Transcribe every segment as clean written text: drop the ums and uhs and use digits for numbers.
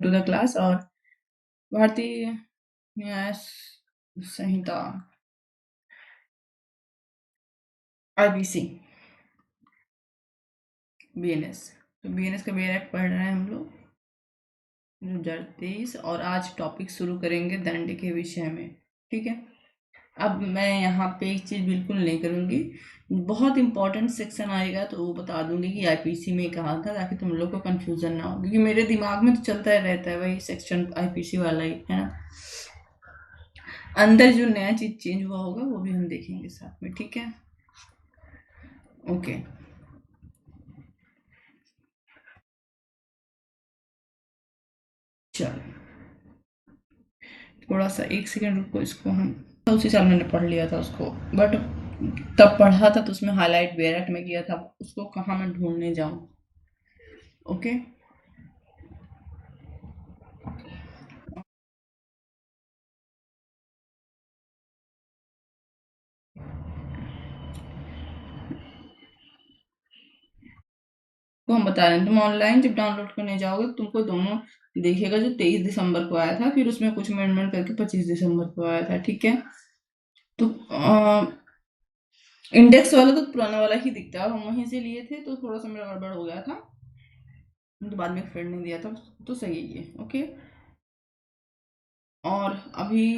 To the class. और भारतीय न्याय संहिता आईपीसी बीएनएस, तो बीएनएस का बेयर एक्ट पढ़ रहे हैं हम लोग 2023, और आज टॉपिक शुरू करेंगे दंड के विषय में। ठीक है, अब मैं यहाँ पे एक चीज़ बिल्कुल नहीं करूँगी, बहुत इंपॉर्टेंट सेक्शन आएगा तो वो बता दूंगी कि आईपीसी में कहा था, ताकि तुम लोग को कंफ्यूजन ना हो, क्योंकि मेरे दिमाग में तो चलता ही रहता है वही सेक्शन आईपीसी वाला ही है ना। अंदर जो नया चीज चेंज हुआ होगा वो भी हम देखेंगे साथ में। ठीक है, ओके। चलो थोड़ा सा एक सेकेंड रुको, इसको हम उसी साल मैंने पढ़ लिया था उसको, बट तब पढ़ा था तो उसमें हाईलाइट बेरेट में किया था, उसको कहाँ मैं ढूंढने जाऊँ। ओके, तो हम बता रहे हैं, तुम ऑनलाइन जब डाउनलोड करने जाओगे तुमको दोनों देखिएगा, जो 23 दिसंबर को आया था, फिर उसमें कुछ अमेंडमेंट करके 25 दिसंबर को आया था। ठीक है, तो इंडेक्स वाला तो पुराना वाला ही दिखता है, और हम वहीं से लिए थे, तो थोड़ा सा मेरा गड़बड़ हो गया था, तो बाद में एक फ्रेंड ने दिया था, तो सही है ये। ओके, और अभी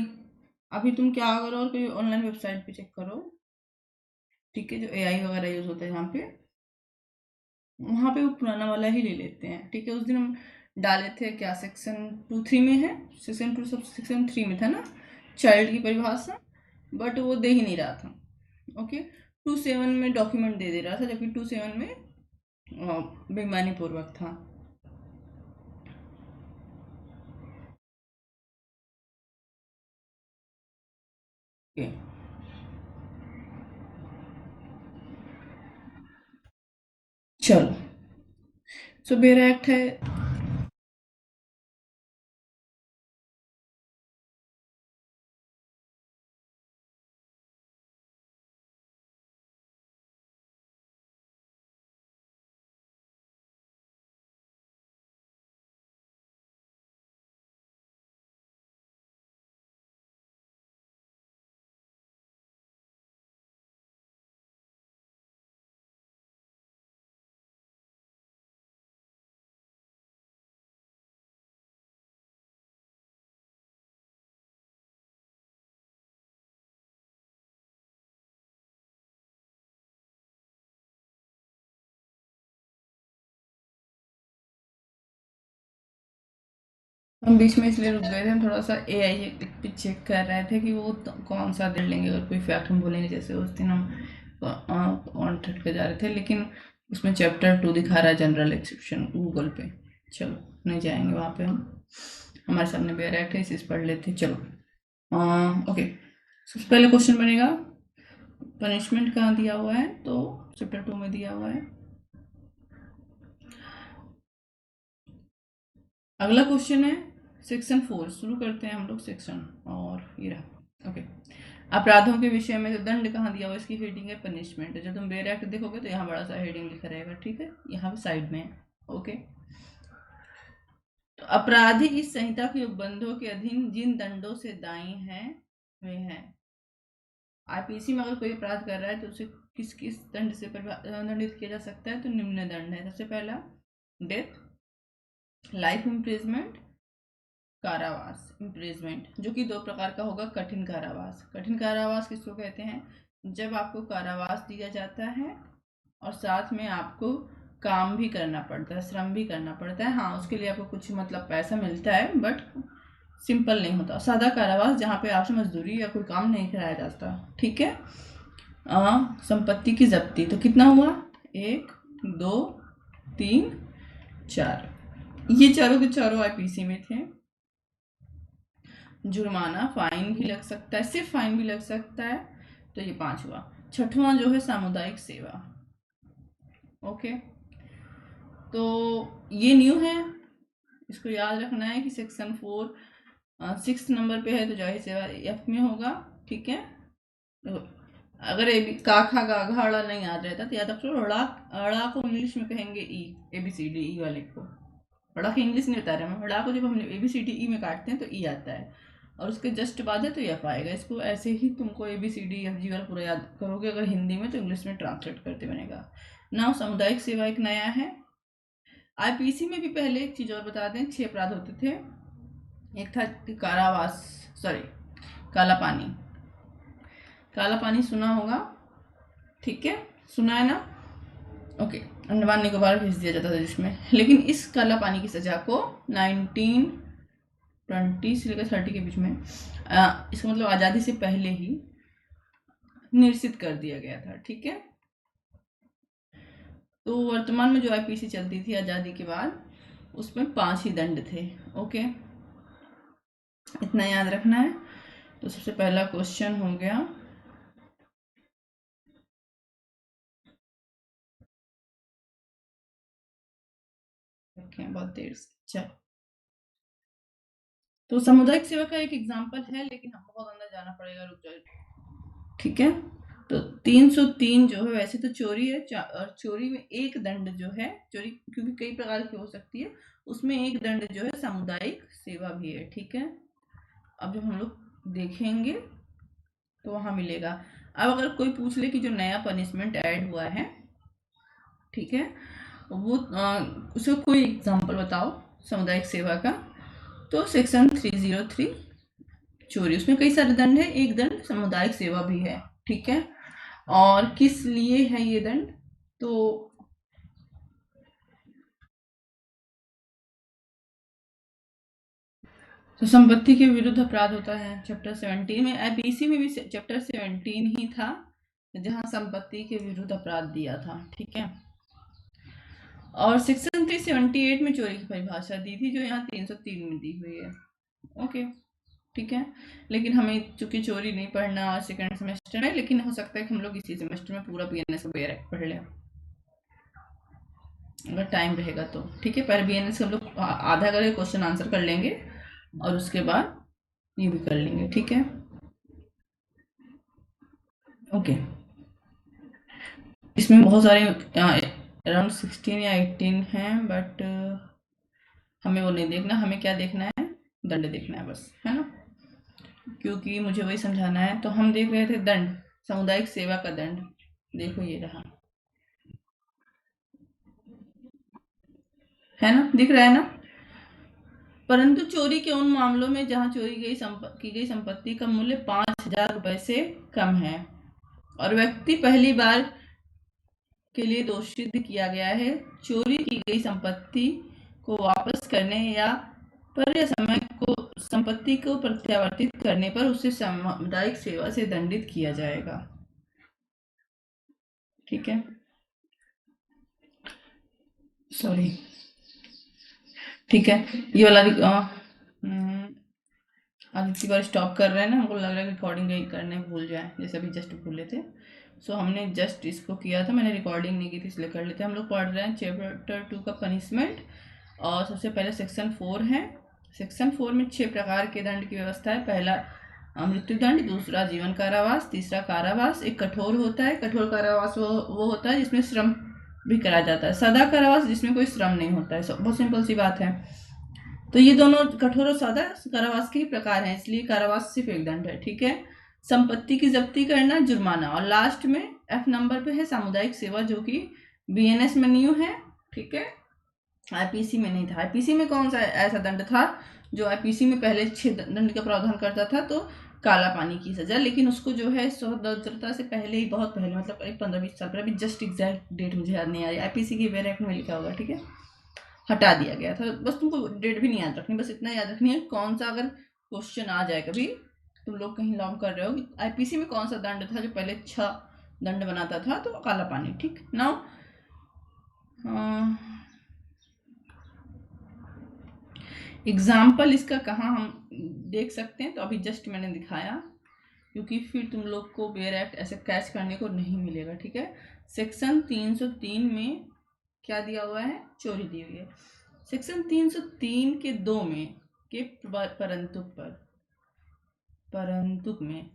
अभी तुम क्या करो, और कोई ऑनलाइन वेबसाइट पे चेक करो। ठीक है, जो एआई वगैरह यूज होता है यहाँ पे, वहाँ पे वो पुराना वाला ही ले लेते हैं। ठीक है, उस दिन हम डाले थे क्या, सेक्शन 2(3) में है, सेक्शन 2 सब सेक्शन 3 में था ना, चाइल्ड की परिभाषा, बट वो दे ही नहीं रहा था। ओके, 2(7) में डॉक्यूमेंट दे दे रहा था, जबकि 2(7) में बेईमानी पूर्वक था। ओके, चलो, सो मेरा एक्ट है, हम बीच में इसलिए रुक गए थे, हम थोड़ा सा एआई पे चेक कर रहे थे कि वो कौन सा दे लेंगे, अगर कोई फैक्ट हम बोलेंगे, जैसे उस दिन हम कॉन्ट्रैक्ट पे जा रहे थे, लेकिन उसमें चैप्टर 2 दिखा रहा है जनरल एक्सेप्शन गूगल पे। चलो नहीं जाएंगे वहाँ पे हम, हमारे सामने बेयर एक्ट है, इसे पढ़ लेते हैं। चलो ओके, सबसे पहले क्वेश्चन बनेगा, पनिशमेंट कहाँ दिया हुआ है, तो चैप्टर 2 में दिया हुआ है। अगला क्वेश्चन है सेक्शन 4, शुरू करते हैं हम लोग सेक्शन, और ये रहा। ओके, अपराधों के विषय में तो दंड कहाँ दिया हुआ, इसकी हेडिंग है पनिशमेंट। जब तुम बेयर एक्ट देखोगे तो यहाँ बड़ा सा हेडिंग लिखा रहेगा। ठीक है, यहाँ पे साइड में है। ओके, तो अपराधी इस संहिता के उपबंधों के अधीन जिन दंडों से दायी हैं वे हैं, आईपीसी में अगर कोई अपराध कर रहा है तो उसे किस किस दंड से दंडित किया जा सकता है, तो निम्न दंड है। सबसे पहला डेथ, लाइफ इम्प्रिजमेंट, कारावास इम्प्रिजमेंट, जो कि 2 प्रकार का होगा। कठिन कारावास, कठिन कारावास किसको कहते हैं, जब आपको कारावास दिया जाता है और साथ में आपको काम भी करना पड़ता है, श्रम भी करना पड़ता है। हाँ, उसके लिए आपको कुछ मतलब पैसा मिलता है, बट सिंपल नहीं होता। सादा कारावास जहाँ पे आपसे मजदूरी या कोई काम नहीं कराया जाता। ठीक है, संपत्ति की जब्ती, तो कितना हुआ, 1 2 3 4, ये चारों के चारों आईपीसी में थे। जुर्माना, फाइन भी लग सकता है, सिर्फ फाइन भी लग सकता है, तो ये 5 हुआ। छठवां जो है सामुदायिक सेवा। ओके, तो ये न्यू है, इसको याद रखना है कि सेक्शन 4 6 नंबर पे है, तो जाहिर सेवा एफ में होगा। ठीक है, तो अगर ए बी का खा गा घा अड़ा नहीं याद रहता तो याद रखो, अड़ा अड़ा को इंग्लिश में कहेंगे ई, A B C D E वाले को। ड़ा के इंग्लिश नहीं बता रहे मैं, ड़ा को जब हम ABCD में काटते हैं तो ई आता है, और उसके जस्ट बाद है तो एफ आएगा। इसको ऐसे ही तुमको ABCD FG वाला पूरा याद करोगे, अगर हिंदी में तो इंग्लिश में ट्रांसलेट करते बनेगा। नाउ सामुदायिक सेवा एक नया है। IPC में भी पहले एक चीज़ और बता दें, 6 अपराध होते थे। एक था कारावास, सॉरी काला पानी। काला पानी सुना होगा, ठीक है, सुना है ना? ओके, अंडमान निकोबार भेज दिया जाता था जिसमें, लेकिन इस काला पानी की सजा को 1920 से लेकर 30 के बीच में, इसका मतलब आज़ादी से पहले ही निरसित कर दिया गया था, ठीक है। तो वर्तमान में जो IPC चलती थी आज़ादी के बाद, उसमें 5 ही दंड थे। ओके, इतना याद रखना है। तो सबसे पहला क्वेश्चन हो गया, बहुत देर से, चल। तो सामुदायिक सेवा का एक एग्जाम्पल है, लेकिन हम बहुत अंदर जाना पड़ेगा, रुक जाओ, ठीक है। तो 303 जो है, वैसे तो चोरी है, और चोरी में एक दंड जो है, चोरी क्योंकि कई प्रकार की हो सकती है, उसमें एक दंड जो है सामुदायिक सेवा भी है, ठीक है। अब जब हम लोग देखेंगे तो वहां मिलेगा। अब अगर कोई पूछ ले कि जो नया पनिशमेंट ऐड हुआ है, ठीक है, वो उसका कोई एग्जाम्पल बताओ सामुदायिक सेवा का, तो सेक्शन 303 चोरी, उसमें कई सारे दंड है, एक दंड सामुदायिक सेवा भी है, ठीक है। और किस लिए है ये दंड? तो संपत्ति के विरुद्ध अपराध होता है चैप्टर 17 में। IPC में भी चैप्टर 17 ही था जहां संपत्ति के विरुद्ध अपराध दिया था, ठीक है। और सेक्शन 378 में चोरी की परिभाषा दी थी, जो यहाँ 303 में दी हुई है। ओके, ठीक है। लेकिन हमें चूंकि चोरी नहीं पढ़ना सेकंड सेमेस्टर में, लेकिन हो सकता है कि हम लोग इसी सेमेस्टर में पूरा BNS का बेयर एक्ट पढ़ लें, अगर टाइम रहेगा तो, ठीक है। पहले BNS हम लोग आधा करके क्वेश्चन आंसर कर लेंगे, और उसके बाद ये भी कर लेंगे, ठीक है। ओके, इसमें बहुत सारे अराउंड 16 या 18 हैं, बट हमें वो नहीं देखना, हमें क्या देखना है, दंड देखना है बस, है ना, क्योंकि मुझे वही समझाना है। तो हम देख रहे थे दंड, सामुदायिक सेवा का दंड, देखो ये रहा, है ना, दिख रहा है ना। परंतु चोरी के उन मामलों में जहां चोरी की गई संपत्ति का मूल्य 5,000 रुपए से कम है, और व्यक्ति पहली बार के लिए दोषी सिद्ध किया गया है, चोरी की गई संपत्ति को वापस करने या समय को संपत्ति को प्रत्यावर्तित करने पर उसे सामुदायिक सेवा से दंडित किया जाएगा, ठीक है। सॉरी, ठीक है, ये वाला आदित्य बार स्टॉप कर रहे हैं ना, हमको लग रहा है रिकॉर्डिंग करने भूल जाए, जैसे अभी जस्ट भूले थे। सो हमने जस्ट इसको किया था, मैंने रिकॉर्डिंग नहीं की थी, इसलिए कर लेते हैं। हम लोग पढ़ रहे हैं चैप्टर 2 का पनिशमेंट, और सबसे पहले सेक्शन 4 है। सेक्शन 4 में 6 प्रकार के दंड की व्यवस्था है। पहला मृत्युदंड, दूसरा जीवन कारावास, तीसरा कारावास, एक कठोर होता है। कठोर कारावास वो होता है जिसमें श्रम भी करा जाता है। सादा कारावास जिसमें कोई श्रम नहीं होता है, बहुत सिंपल सी बात है। तो ये दोनों कठोर और सादा कारावास के ही प्रकार हैं, इसलिए कारावास सिर्फ एक दंड है, ठीक है। संपत्ति की जब्ती करना, जुर्माना, और लास्ट में F नंबर पे है सामुदायिक सेवा, जो कि BNS में न्यू है, ठीक है। IPC में नहीं था। IPC में कौन सा ऐसा दंड था जो IPC में पहले 6 दंड का प्रावधान करता था, तो काला पानी की सजा, लेकिन उसको जो है स्वतंत्रता से पहले ही, बहुत पहले, मतलब करीब 15-20 साल पहले, अभी जस्ट एग्जैक्ट डेट मुझे याद नहीं आ रही, IPC की वेर एक्ट में लिखा होगा, ठीक है, हटा दिया गया था। बस तुमको डेट भी नहीं याद रखनी, बस इतना याद रखनी है कौन सा, अगर क्वेश्चन आ जाए कभी, तुम लोग कहीं लॉन्ग कर रहे हो कि IPC में कौन सा दंड था जो पहले 6 दंड बनाता था, तो काला पानी, ठीक। नाउ एग्जाम्पल इसका कहाँ हम देख सकते हैं, तो अभी जस्ट मैंने दिखाया, क्योंकि फिर तुम लोग को बेयर एक्ट ऐसे कैच करने को नहीं मिलेगा, ठीक है। सेक्शन 303 में क्या दिया हुआ है, चोरी दी हुई है। सेक्शन 303 के 2 में के परंतु में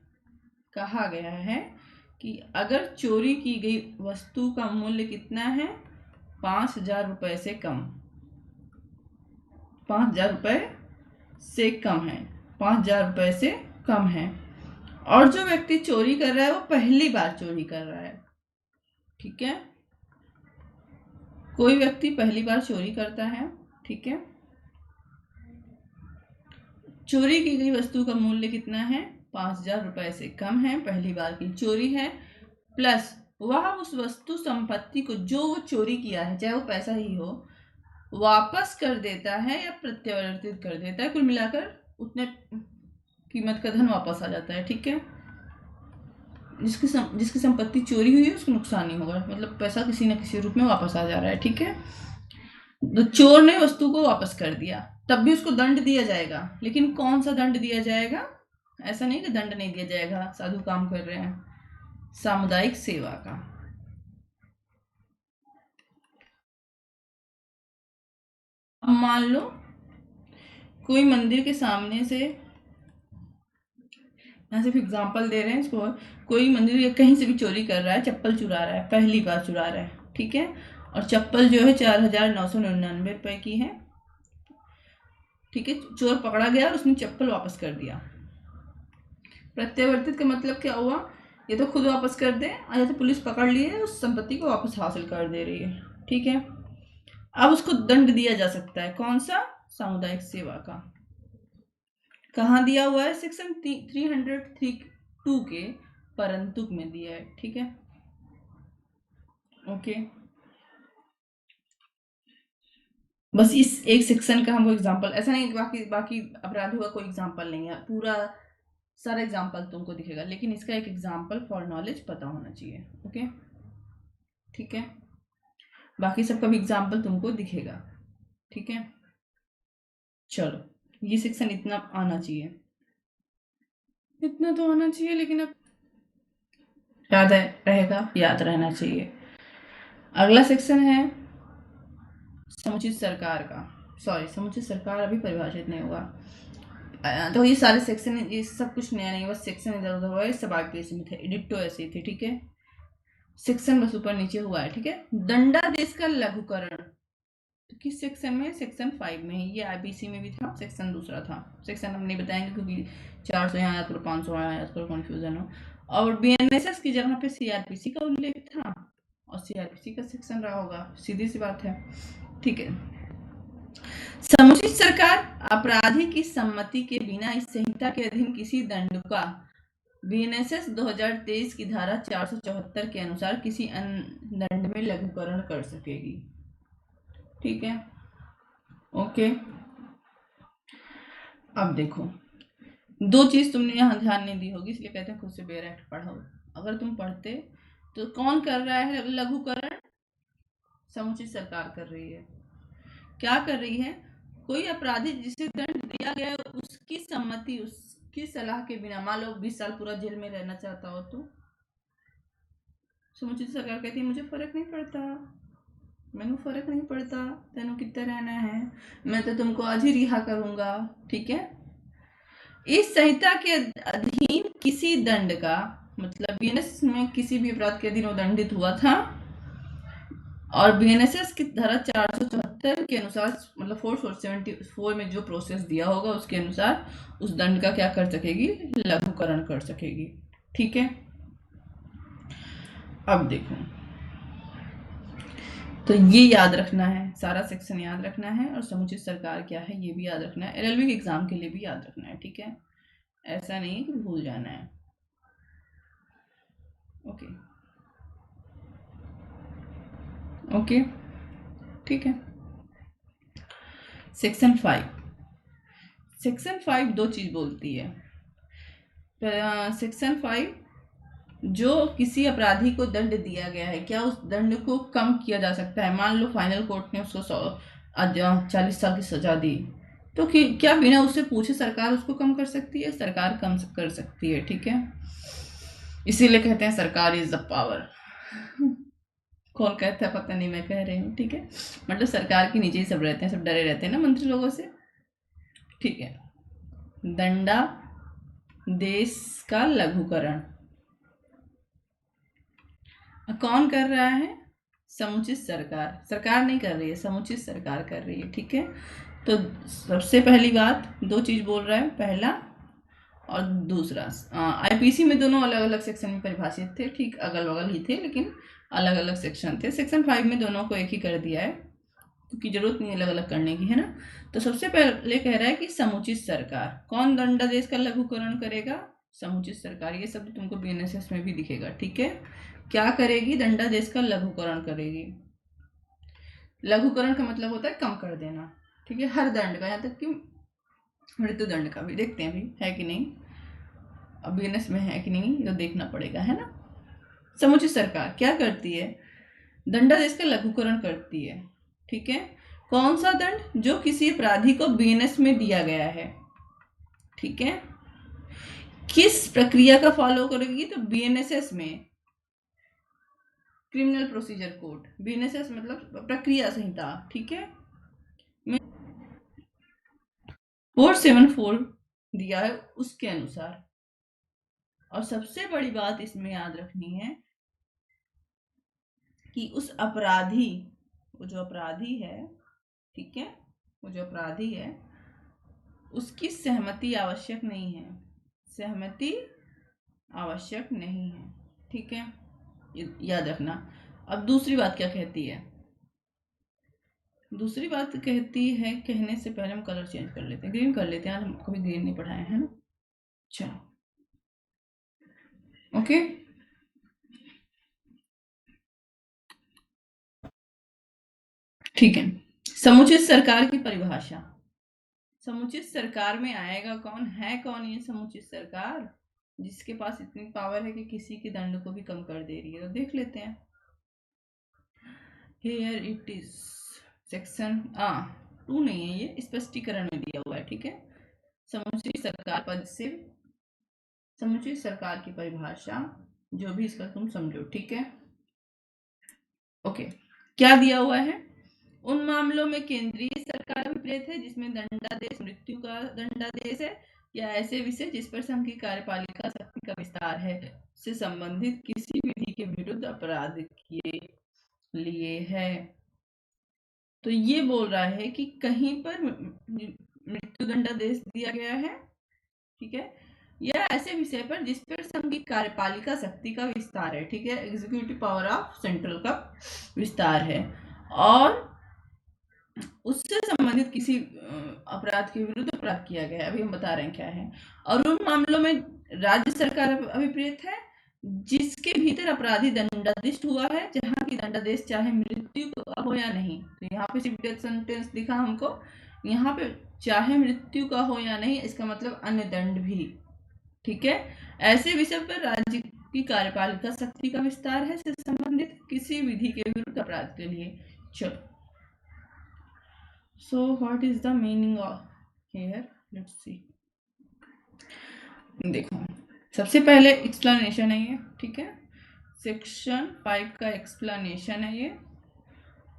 कहा गया है कि अगर चोरी की गई वस्तु का मूल्य कितना है, 5,000 रुपए से कम, 5,000 रुपये से कम है, 5,000 रुपये से कम है। और जो व्यक्ति चोरी कर रहा है वो पहली बार चोरी कर रहा है, ठीक है। कोई व्यक्ति पहली बार चोरी करता है, ठीक है। चोरी की गई वस्तु का मूल्य कितना है, 5,000 रुपये से कम है, पहली बार की चोरी है, प्लस वह उस वस्तु संपत्ति को जो वो चोरी किया है, चाहे वो पैसा ही हो, वापस कर देता है या प्रत्यावर्तित कर देता है। कुल मिलाकर उतने कीमत का धन वापस आ जाता है, ठीक है। जिसकी संपत्ति चोरी हुई है उसको नुकसान नहीं होगा, मतलब पैसा किसी न किसी रूप में वापस आ जा रहा है, ठीक है। तो चोर ने वस्तु को वापस कर दिया, तब भी उसको दंड दिया जाएगा, लेकिन कौन सा दंड दिया जाएगा? ऐसा नहीं कि दंड नहीं दिया जाएगा, साधु काम कर रहे हैं, सामुदायिक सेवा का। अब मान लो कोई मंदिर के सामने से, यहाँ सिर्फ एग्जाम्पल दे रहे हैं इसको, कोई मंदिर या कहीं से भी चोरी कर रहा है, चप्पल चुरा रहा है, पहली बार चुरा रहा है, ठीक है। और चप्पल जो है 4,999 रुपये की है, ठीक है। चोर पकड़ा गया और उसने चप्पल वापस कर दिया। प्रत्यावर्तित का मतलब क्या हुआ? ये तो खुद वापस कर दे, या तो पुलिस पकड़ लिए उस संपत्ति को वापस हासिल कर दे रही है, ठीक है। अब उसको दंड दिया जा सकता है, कौन सा? सामुदायिक सेवा का। कहाँ दिया हुआ है? सेक्शन 302 के परंतुक में दिया है, ठीक है। ओके, बस इस एक सेक्शन का हमको एग्जांपल, ऐसा नहीं बाकी अपराधों का कोई एग्जांपल नहीं है, पूरा सारा एग्जांपल तुमको दिखेगा, लेकिन इसका एक एग्जांपल फॉर नॉलेज पता होना चाहिए, ओके, ठीक है। बाकी सबका भी एग्जांपल तुमको दिखेगा, ठीक है। चलो, ये सेक्शन इतना आना चाहिए, इतना तो आना चाहिए, लेकिन अब याद है, रहेगा, याद रहना चाहिए। अगला सेक्शन है समुचित सरकार का। सॉरी, समुचित सरकार अभी परिभाषित नहीं होगा, तो ये सारे सेक्शन, ये सब कुछ नया नहीं, बस सेक्शन इधर उधर हुआ है, सब आगे में थे, डिट्टो ऐसे ही थे, ठीक है। सेक्शन बस ऊपर नीचे हुआ है, ठीक है। दंडादेश का लघुकरण, तो किस सेक्शन में? सेक्शन 5 में ही। ये आईपीसी में भी था, सेक्शन दूसरा था, सेक्शन हम नहीं बताएंगे क्योंकि 400 यहाँ याद करो, 500 यहाँ याद करो, कन्फ्यूजन हो। और बीएनएसएस की जगह पे सीआरपीसी का उल्लेख था, और सीआरपीसी का सेक्शन रहा होगा, सीधी सी बात है, ठीक है। समुचित सरकार अपराधी की सम्मति के बिना इस संहिता के अधीन किसी दंड का बीएनएसएस 2023 की धारा 474 के अनुसार किसी अन्य दंड में लघुकरण कर सकेगी, ठीक है, ओके। अब देखो, दो चीज तुमने यहाँ ध्यान नहीं दी होगी, इसलिए कहते हैं खुद से बेयर एक्ट पढ़ो। अगर तुम पढ़ते तो कौन कर रहा है लघुकरण? समुचित सरकार कर रही है। क्या कर रही है? कोई अपराधी जिसे दंड दिया गया है उसकी सम्मति, उसकी सलाह के बिना, मान लो 20 साल पूरा जेल में रहना चाहता हो तो समुचित सरकार कहती है मुझे फर्क नहीं पड़ता, मैनू फर्क नहीं पड़ता तेनू कितना रहना है, मैं तो तुमको आज ही रिहा करूंगा, ठीक है। इस संहिता के अधीन किसी दंड का मतलब बीएनएस में किसी भी अपराध के अधीन वो दंडित हुआ था, और बीएनएसएस की धारा 474 के अनुसार, मतलब 474 में जो प्रोसेस दिया होगा उसके अनुसार उस दंड का क्या कर सकेगी? लघुकरण कर सकेगी, ठीक है। अब देखो, तो ये याद रखना है, सारा सेक्शन याद रखना है, और समुचित सरकार क्या है ये भी याद रखना है, एलएलबी के एग्जाम के लिए भी याद रखना है, ठीक है। ऐसा नहीं कि भूल जाना है, ओके ओके, ठीक है। सेक्शन 5, सेक्शन 5 दो चीज बोलती है। सेक्शन 5, जो किसी अपराधी को दंड दिया गया है, क्या उस दंड को कम किया जा सकता है? मान लो फाइनल कोर्ट ने उसको 40 साल की सजा दी, तो क्या बिना उससे पूछे सरकार उसको कम कर सकती है? सरकार कम कर सकती है, ठीक है। इसीलिए कहते हैं सरकार इज द पावर। कौन कहता है पता नहीं, मैं कह रही हूँ, ठीक है। मतलब सरकार के नीचे ही सब रहते हैं, सब डरे रहते हैं ना मंत्री लोगों से, ठीक है। दंडा देश का लघुकरण कौन कर रहा है? समुचित सरकार। सरकार नहीं कर रही है, समुचित सरकार कर रही है, ठीक है। तो सबसे पहली बात, दो चीज बोल रहा है, पहला और दूसरा। आईपीसी में दोनों अलग अलग सेक्शन में परिभाषित थे, ठीक अगल बगल ही थे लेकिन अलग अलग सेक्शन थे। सेक्शन 5 में दोनों को एक ही कर दिया है क्योंकि जरूरत नहीं अलग अलग करने की, है ना। तो सबसे पहले कह रहा है कि समुचित सरकार, कौन दंडादेश का लघुकरण करेगा? समुचित सरकार। ये शब्द तुमको बीएनएसएस में भी दिखेगा, ठीक है। क्या करेगी? दंडादेश का लघुकरण करेगी। लघुकरण का मतलब होता है कम कर देना, ठीक है, हर दंड का, यहाँ तक कि मृत्युदंड का भी। देखते हैं अभी है कि नहीं, अब बीएनएस में है कि नहीं ये तो देखना पड़ेगा, है ना। समुचित सरकार क्या करती है? दंडादेश का लघुकरण करती है, ठीक है। कौन सा दंड? जो किसी अपराधी को बीएनएस में दिया गया है, ठीक है। किस प्रक्रिया का फॉलो करेगी? तो बीएनएसएस में क्रिमिनल प्रोसीजर कोड, बीएनएसएस मतलब प्रक्रिया संहिता, ठीक है। 474 दिया है उसके अनुसार। और सबसे बड़ी बात इसमें याद रखनी है कि उस अपराधी, वो जो अपराधी है, ठीक है, वो जो अपराधी है उसकी सहमति आवश्यक नहीं है, सहमति आवश्यक नहीं है, ठीक है, याद रखना। अब दूसरी बात क्या कहती है? दूसरी बात कहती है, कहने से पहले हम कलर चेंज कर लेते हैं, ग्रीन कर लेते हैं, आज हम कभी ग्रीन नहीं पढ़ाए हैं ना। चलो ओके। ठीक है, समुचित सरकार की परिभाषा। समुचित सरकार में आएगा कौन? है कौन ये समुचित सरकार? जिसके पास इतनी पावर है कि किसी के दंड को भी कम कर दे रही है। तो देख लेते हैं। हियर इट इज सेक्शन 2 नहीं है, ये स्पष्टीकरण में दिया हुआ है, ठीक है। समुचित सरकार पद से समुचित सरकार की परिभाषा, जो भी इसका तुम समझो, ठीक है। ओके, क्या दिया हुआ है? उन मामलों में केंद्रीय सरकार अभिप्रेत है जिसमें दंडादेश मृत्यु का दंडादेश है, या ऐसे विषय जिस पर संघ की कार्यपालिका शक्ति का विस्तार है से संबंधित किसी विधि के विरुद्ध अपराध के लिए है। तो ये बोल रहा है कि कहीं पर मृत्यु दंडादेश दिया गया है, ठीक है, या ऐसे विषय पर जिस पर संघ की कार्यपालिका शक्ति का विस्तार है, ठीक है, एग्जीक्यूटिव पावर ऑफ सेंट्रल का विस्तार है, और उससे संबंधित किसी अपराध के विरुद्ध अपराध किया गया है। अभी हम बता रहे हैं क्या है। और उन मामलों में राज्य सरकार अभिप्रेत है जिसके भीतर अपराधी दंडादेश हुआ है, जहां की दंडादेश चाहे मृत्यु का हो या नहीं। तो यहाँ पे सिर्फ डेथ सेंटेंस दिखा हमको, यहाँ पे चाहे मृत्यु का हो या नहीं, इसका मतलब अन्य दंड भी, ठीक है। ऐसे विषय पर राज्य की कार्यपालिका शक्ति का विस्तार है से संबंधित किसी विधि के विरुद्ध अपराध के लिए। चलो, so what is the meaning of here? Let's see. देखो, सबसे पहले एक्सप्लेनेशन है ये, ठीक है, सेक्शन 5 का एक्सप्लेनेशन है ये।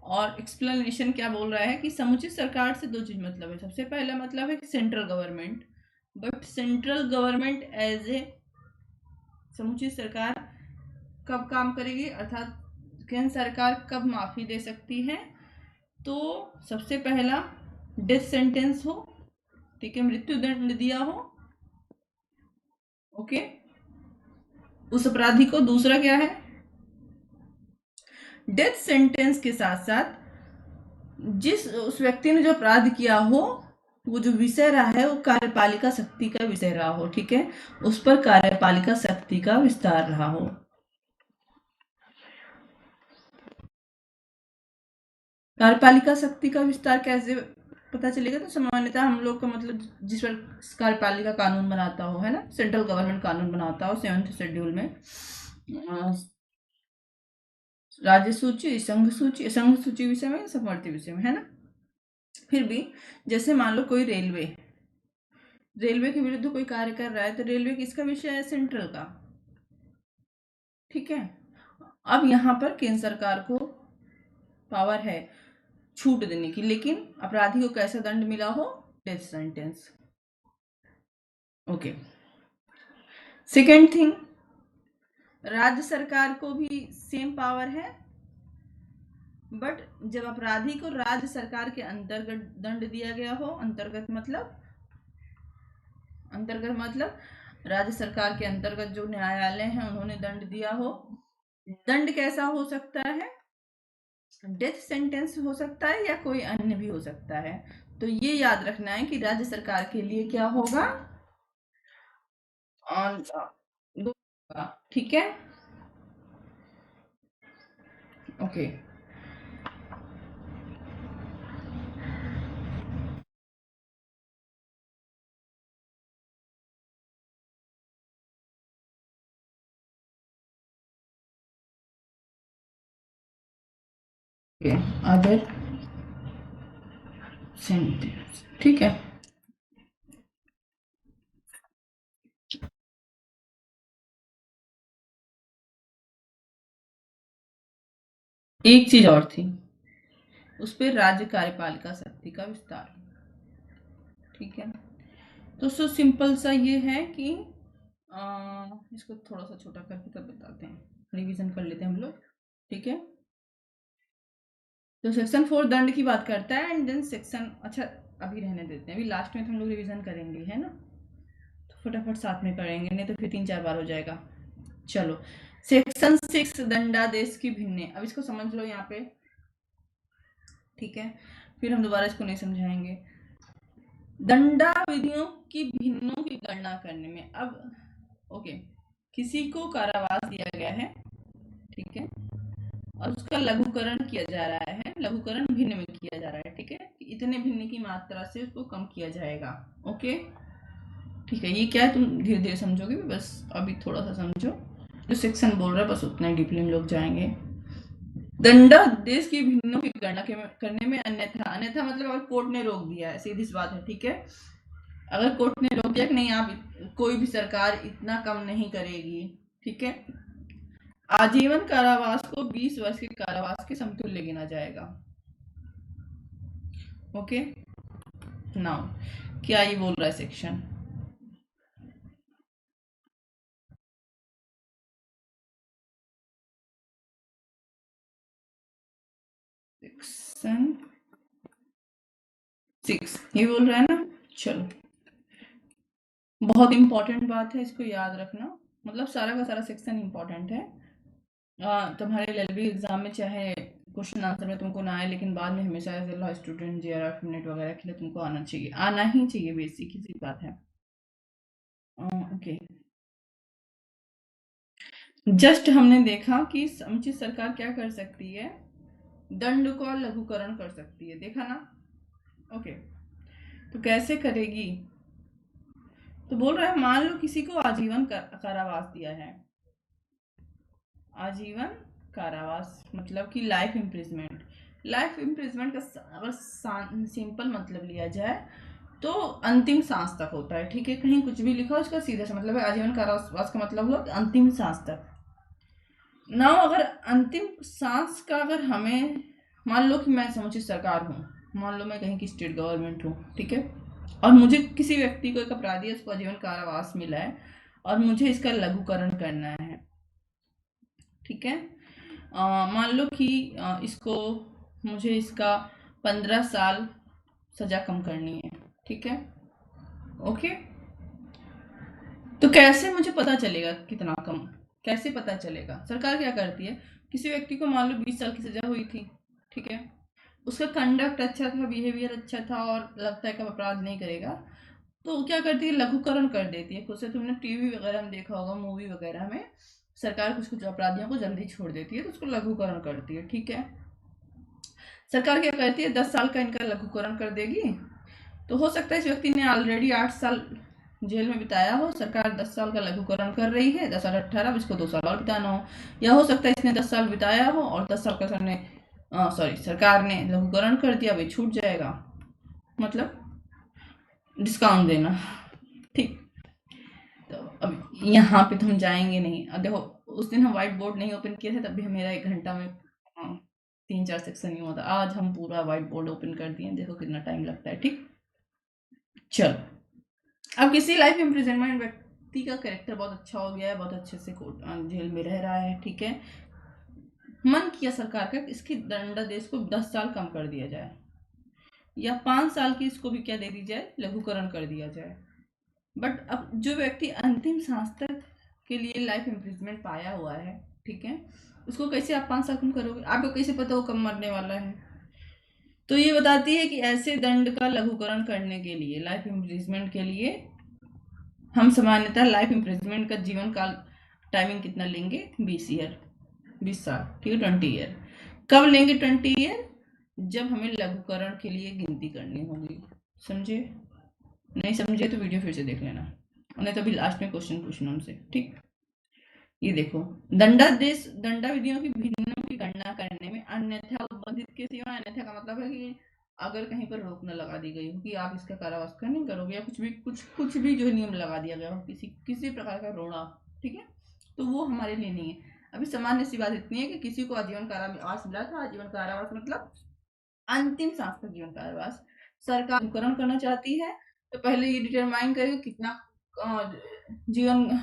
और एक्सप्लेनेशन क्या बोल रहा है कि समुचित सरकार से दो चीज मतलब है। सबसे पहला मतलब है कि central government, but central government as a समुचित सरकार कब काम करेगी, अर्थात केंद्र सरकार कब माफी दे सकती है? तो सबसे पहला डेथ सेंटेंस हो, ठीक है, मृत्यु दंड दिया हो, ओके, उस अपराधी को। दूसरा क्या है? डेथ सेंटेंस के साथ साथ जिस उस व्यक्ति ने जो अपराध किया हो, वो जो विषय रहा है वो कार्यपालिका शक्ति का विषय रहा हो, ठीक है, उस पर कार्यपालिका शक्ति का विस्तार रहा हो। कार्यपालिका शक्ति का विस्तार कैसे पता चलेगा? तो सामान्यतः हम लोग का मतलब जिस पर कार्यपालिका कानून बनाता हो, है ना, सेंट्रल गवर्नमेंट कानून बनाता हो 7th शेड्यूल में, राज्य सूची, संघ सूची विषय में, समवर्ती विषय में, है ना। फिर भी जैसे मान लो कोई रेलवे के विरुद्ध कोई कार्य कर रहा है, तो रेलवे किसका विषय है? सेंट्रल का, ठीक है। अब यहाँ पर केंद्र सरकार को पावर है छूट देने की, लेकिन अपराधी को कैसा दंड मिला हो? Death sentence, okay. Second thing, राज्य सरकार को भी सेम पावर है, बट जब अपराधी को राज्य सरकार के अंतर्गत दंड दिया गया हो, अंतर्गत मतलब राज्य सरकार के अंतर्गत जो न्यायालय हैं उन्होंने दंड दिया हो। दंड कैसा हो सकता है? डेथ सेंटेंस हो सकता है या कोई अन्य भी हो सकता है। तो ये याद रखना है कि राज्य सरकार के लिए क्या होगा, और दो होगा, ठीक है। ओके, अदर सेंटेंस, ठीक है। एक चीज और थी, उस पर राज्य कार्यपालिका शक्ति का विस्तार, ठीक है। तो सो सिंपल सा ये है कि इसको थोड़ा सा छोटा करके तब बताते हैं, रिवीजन कर लेते हैं हम लोग, ठीक है। तो सेक्शन 4 दंड की बात करता है, एंड देन सेक्शन, अच्छा अभी रहने देते हैं, अभी लास्ट में तो हम लोग रिवीजन करेंगे, है ना, तो फटाफट साथ में करेंगे, नहीं तो फिर 3-4 बार हो जाएगा। चलो, सेक्शन 6 दंडादेश की भिन्ने, अब इसको समझ लो यहाँ पे, ठीक है, फिर हम दोबारा इसको नहीं समझाएंगे। दंडा विधियों की भिन्नों की गणना करने में, अब ओके, किसी को कारावास दिया गया है, ठीक है, और उसका लघुकरण किया जा रहा है, लघुकरण भिन्न में किया जा रहा है, ठीक है, इतने भिन्न की मात्रा से उसको कम किया जाएगा, ओके, ठीक है। ये क्या है तुम धीरे धीरे समझोगे, बस अभी थोड़ा सा समझो, जो सेक्शन बोल रहा है बस उतना ही डीपली हम लोग जाएंगे। दंडादेश की भिन्नों की गणना करने में, अन्यथा, अन्यथा मतलब अगर कोर्ट ने रोक दिया है, सीधी सी बात है, ठीक है, अगर कोर्ट ने रोक दिया कि नहीं आप कोई भी सरकार इतना कम नहीं करेगी, ठीक है, आजीवन कारावास को 20 वर्ष के कारावास के समतुल्य गिना जाएगा, ओके। नाउ क्या ये बोल रहा है सेक्शन, सेक्शन 6 ये बोल रहा है ना। चलो, बहुत इंपॉर्टेंट बात है, इसको याद रखना, मतलब सारा का सारा सेक्शन इंपॉर्टेंट है। तुम्हारे एलएलबी एग्जाम में चाहे क्वेश्चन आंसर में तुमको ना आए, लेकिन बाद में हमेशा as law student JRF NET वगैरह के लिए तुमको आना चाहिए, आना ही चाहिए, बेसिक सी बात है, ओके। जस्ट हमने देखा कि समुचित सरकार क्या कर सकती है, दंड को लघुकरण कर सकती है, देखा ना, ओके। तो कैसे करेगी, तो बोल रहा है मान लो किसी को आजीवन कारावास दिया है, आजीवन कारावास मतलब कि लाइफ इम्प्रिजमेंट, लाइफ इम्प्रिजमेंट का अगर सिंपल मतलब लिया जाए तो अंतिम सांस तक होता है, ठीक है, कहीं कुछ भी लिखा उसका सीधा सा मतलब है, आजीवन कारावास का मतलब हुआ अंतिम सांस तक। ना अगर अंतिम सांस का, अगर हमें मान लो कि मैं समुचित सरकार हूँ, मान लो मैं कहीं की स्टेट गवर्नमेंट हूँ, ठीक है, और मुझे किसी व्यक्ति को, एक अपराधी है उसको आजीवन कारावास मिला है और मुझे इसका लघुकरण करना है, ठीक है, मान लो कि इसको, मुझे इसका 15 साल सजा कम करनी है, ठीक है, ओके। तो कैसे मुझे पता चलेगा कितना कम, कैसे पता चलेगा, सरकार क्या करती है, किसी व्यक्ति को मान लो 20 साल की सजा हुई थी, ठीक है, उसका कंडक्ट अच्छा था, बिहेवियर अच्छा था और लगता है कि अपराध नहीं करेगा, तो वो क्या करती है, लघुकरण कर देती है खुद से। तुमने टीवी वगैरह में देखा होगा, मूवी वगैरह में सरकार कुछ कुछ अपराधियों को जल्दी छोड़ देती है, तो उसको लघुकरण करती है, ठीक है। सरकार क्या करती है, 10 साल का इनका लघुकरण कर देगी, तो हो सकता है इस व्यक्ति ने ऑलरेडी 8 साल जेल में बिताया हो, सरकार 10 साल का लघुकरण कर रही है, 10 और 18, इसको 2 साल और बिताना हो, या हो सकता है इसने 10 साल बिताया हो और 10 साल का सरकार ने लघुकरण कर दिया, वे छूट जाएगा, मतलब डिस्काउंट देना, ठीक। तो अब यहाँ पे तो हम जाएंगे नहीं, अब देखो उस दिन हम व्हाइट बोर्ड नहीं ओपन किए थे, तब भी मेरा 1 घंटा में 3-4 सेक्शन ही हुआ था, आज हम पूरा व्हाइट बोर्ड ओपन कर दिए, देखो कितना टाइम लगता है, ठीक। चलो, अब किसी लाइफ इम्प्रिजनमेंट व्यक्ति का कैरेक्टर बहुत अच्छा हो गया है, बहुत अच्छे से कोर्ट जेल में रह रहा है, ठीक है, मन किया सरकार का इसकी दंडादेश को 10 साल कम कर दिया जाए या 5 साल की इसको भी क्या दे दी जाए, लघुकरण कर दिया जाए। बट अब जो व्यक्ति अंतिम सांस तक के लिए लाइफ इम्प्रिजमेंट पाया हुआ है, ठीक है, उसको कैसे आप 5 साल कम करोगे? आपको कैसे पता वो कब मरने वाला है? तो ये बताती है कि ऐसे दंड का लघुकरण करने के लिए, लाइफ इम्प्रिजमेंट के लिए हम सामान्यतः लाइफ इम्प्रिजमेंट का जीवन काल टाइमिंग कितना लेंगे? 20 साल, ठीक है, 20 ईयर। कब लेंगे 20 ईयर? जब हमें लघुकरण के लिए गिनती करनी होगी। समझे? नहीं समझे तो वीडियो फिर से देख लेना, उन्हें तभी लास्ट में क्वेश्चन पूछना उनसे, ठीक। ये देखो, दंडादेश दंडा विधियों की भिन्नों की गणना करने में अन्यथा उद्बंधित के सिवा, अन्यथा का मतलब है कि अगर कहीं पर रोक न लगा दी गई हो कि आप इसका कारावास का नहीं करोगे, या कुछ भी जो नियम लगा दिया गया हो किसी प्रकार का रोड़ा, ठीक है, तो वो हमारे लिए नहीं है। अभी सामान्य सी बात इतनी है कि किसी को आजीवन कारावास मिला था, आजीवन कारावास मतलब अंतिम सांस तक जीवन कारावास। सरकार अनुकरण करना चाहती है तो पहले ये डिटरमाइन करेगी कितना जीवन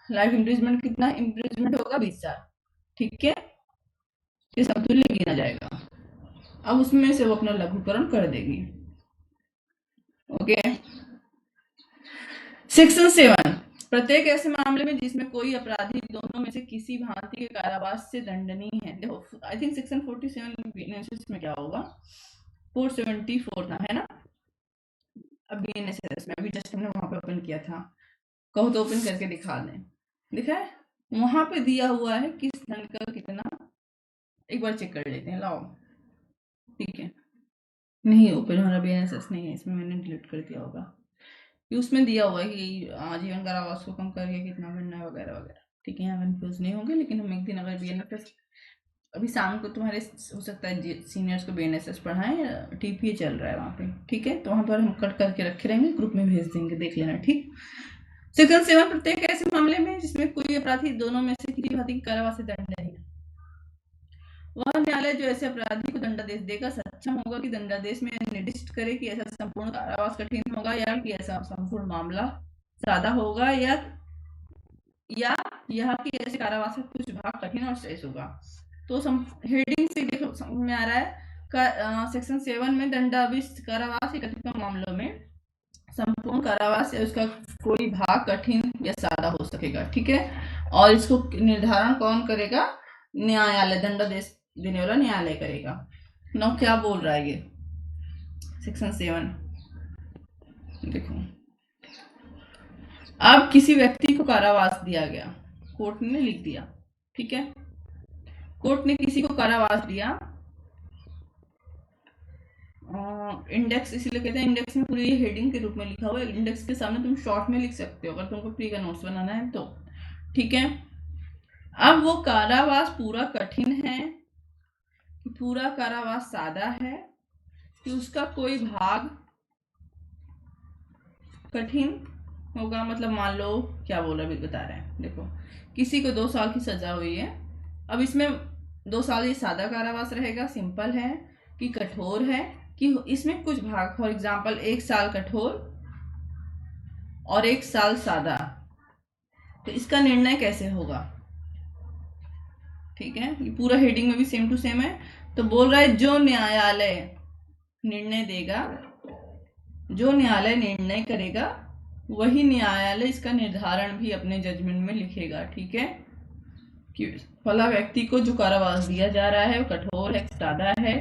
लाइफ इम्प्रिजमेंट, कितना इम्प्रिजमेंट होगा? 20 साल, ठीक है, ये समतुल्य गिना जाएगा। अब उसमें से वो अपना लघुकरण कर देगी। ओके। सेक्शन 7, प्रत्येक ऐसे मामले में जिसमें कोई अपराधी दोनों में से किसी भांति के कारावास से दंडनीय है। देखो, आई थिंक सेक्शन 47 में क्या होगा, 474 था, है ना? अब बीएनएसएस में अभी जस्ट हमने वहां पे ओपन किया था, कहो तो ओपन करके दिखा दें। दिखा है वहां पे दिया हुआ है किस दंड का कितना, एक बार चेक कर लेते हैं, लाओ, ठीक है। नहीं ओपन हो रहा, बीएनएसएस नहीं है इसमें, मैंने डिलीट कर दिया होगा। कि उसमें दिया हुआ है कि आजीवन कारावास को कम करके कितना करना है वगैरह वगैरह, ठीक है, यहाँ कंफ्यूज नहीं होंगे। लेकिन हम एक दिन अगर बीएनएसएस, अभी शाम को तुम्हारे हो सकता है सीनियर्स को बीएनएसएस पढ़ाएं, टीपीए चल रहा है वहाँ पे, ठीक है, तो वहाँ पर हम कट करके रखे रहेंगे, ग्रुप में भेज देंगे, देख लेना, ठीक। सेक्शन 7, प्रत्येक ऐसे मामले में जिसमें कोई अपराधी दोनों में से किसी भांति की कारावास से दंड नहीं, वह न्यायालय जो ऐसे अपराधी को दंडादेश देगा सक्षम होगा कि दंडादेश में निर्दिष्ट करे कि ऐसा संपूर्ण कारावास कठिन होगा या कि ऐसा संपूर्ण मामला सादा होगा, या यह कि ऐसे कारावास का कुछ भाग कठिन और शेष होगा। तो हेडिंग से देखो समझ में आ रहा है, सेक्शन 7 में दंडाविष्ट कारावास या कतिपय मामलों में संपूर्ण कारावास या उसका कोई भाग कठिन या सादा हो सकेगा, ठीक है। और इसको निर्धारण कौन करेगा? न्यायालय, दंडादेश देने वाला न्यायालय करेगा। नौ क्या बोल रहा है ये सेक्शन 7, देखो, अब किसी व्यक्ति को कारावास दिया गया, कोर्ट ने लिख दिया, ठीक है, कोर्ट ने किसी को कारावास दिया, इंडेक्स इसीलिए कहते हैं, इंडेक्स में पूरी हेडिंग के रूप में लिखा हुआ है, इंडेक्स के सामने तुम शॉर्ट में लिख सकते हो अगर तुमको प्री का नोट्स बनाना है तो, ठीक है। अब वो कारावास पूरा कठिन है कि पूरा कारावास सादा है कि उसका कोई भाग कठिन होगा, मतलब मान लो क्या बोल रहा है बता रहे हैं, देखो, किसी को 2 साल की सजा हुई है, अब इसमें 2 साल ये सादा कारावास रहेगा, सिंपल है, कि कठोर है, कि इसमें कुछ भाग, फॉर एग्जाम्पल 1 साल कठोर और 1 साल सादा, तो इसका निर्णय कैसे होगा, ठीक है। ये पूरा हेडिंग में भी सेम टू सेम है। तो बोल रहा है जो न्यायालय निर्णय देगा, जो न्यायालय निर्णय करेगा वही न्यायालय इसका निर्धारण भी अपने जजमेंट में लिखेगा, ठीक है, कि फला व्यक्ति को जो कारावास दिया जा रहा है वो कठोर है, सादा है,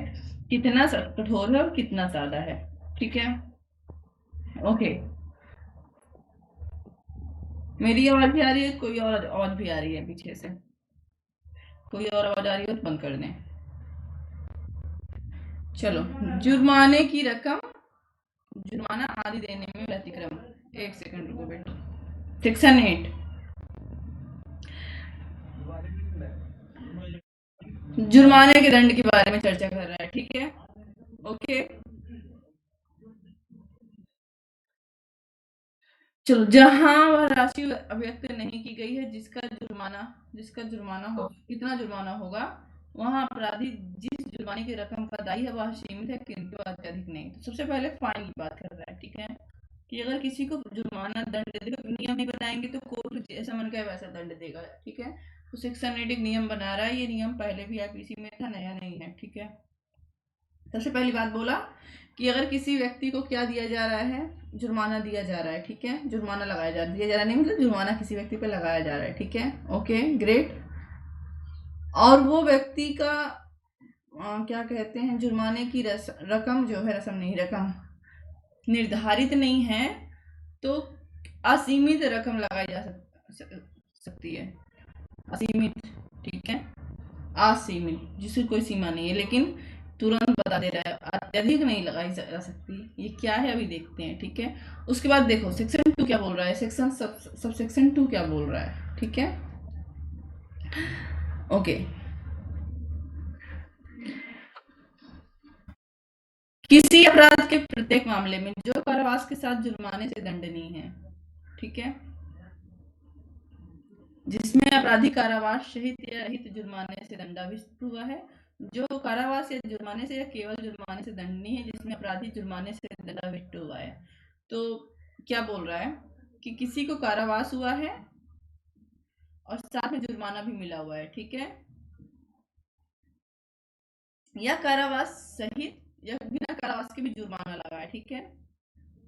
कितना कठोर है और कितना सादा है, ठीक है। ओके, मेरी आवाज भी आ रही है? कोई और आवाज भी आ रही है पीछे से? कोई और आवाज आ रही है तो बंद कर दें। चलो, जुर्माने की रकम, जुर्माना आदि देने में व्यतिक्रम, एक सेकंड रुको बेटा। सेक्शन 8, जुर्माने के दंड के बारे में चर्चा कर रहा है, ठीक है, ओके। चलो, जहां वह राशि अभिव्यक्त नहीं की गई है, जिसका जुर्माना हो, कितना जुर्माना होगा, वहां अपराधी जिस जुर्माने की रकम का दायी है वह सीमित है, किंतु अत्यधिक नहीं। तो सबसे पहले फाइन की बात कर रहा है, ठीक है, कि अगर किसी को जुर्माना दंड नियम नहीं बताएंगे तो कोर्ट जैसा मन करे वैसा दंड देगा, ठीक है। तो सेक्शन 8 एक नियम बना रहा है। ये नियम पहले भी आईपीसी में था, नया नहीं है, ठीक है। सबसे पहली बात बोला कि अगर किसी व्यक्ति को क्या दिया जा रहा है, जुर्माना दिया जा रहा है, ठीक है, जुर्माना लगाया जा रहा है, दिया जा रहा नहीं मतलब जुर्माना किसी व्यक्ति पे लगाया जा रहा है, ठीक है, ओके ग्रेट। और वो व्यक्ति का क्या कहते हैं, जुर्माने की रकम जो है, रकम नहीं, रकम निर्धारित नहीं है, तो असीमित रकम लगाई जा सकती है, असीमित, ठीक है, असीमित, जिसकी कोई सीमा नहीं है, लेकिन तुरंत बता दे रहा है अत्यधिक नहीं लगाई जा सकती। ये क्या है अभी देखते हैं, ठीक है। उसके बाद देखो सेक्शन 2 क्या बोल रहा है, सेक्शन सब सेक्शन 2 क्या बोल रहा है, ठीक है, ओके। किसी अपराध के प्रत्येक मामले में जो कारावास के साथ जुर्माने से दंडनीय है, ठीक है, जिसमें अपराधी कारावास सहित या रहित जुर्माने से दंडाभिस्त हुआ है, जो कारावास या जुर्माने से या केवल जुर्माने से दंडनीय है, जिसमें अपराधी जुर्माने से दंडाभिस्त हुआ है। तो क्या बोल रहा है कि किसी को कारावास हुआ है और साथ में जुर्माना भी मिला हुआ है, ठीक है, या कारावास सहित या बिना कारावास के भी जुर्माना लगा है, ठीक है,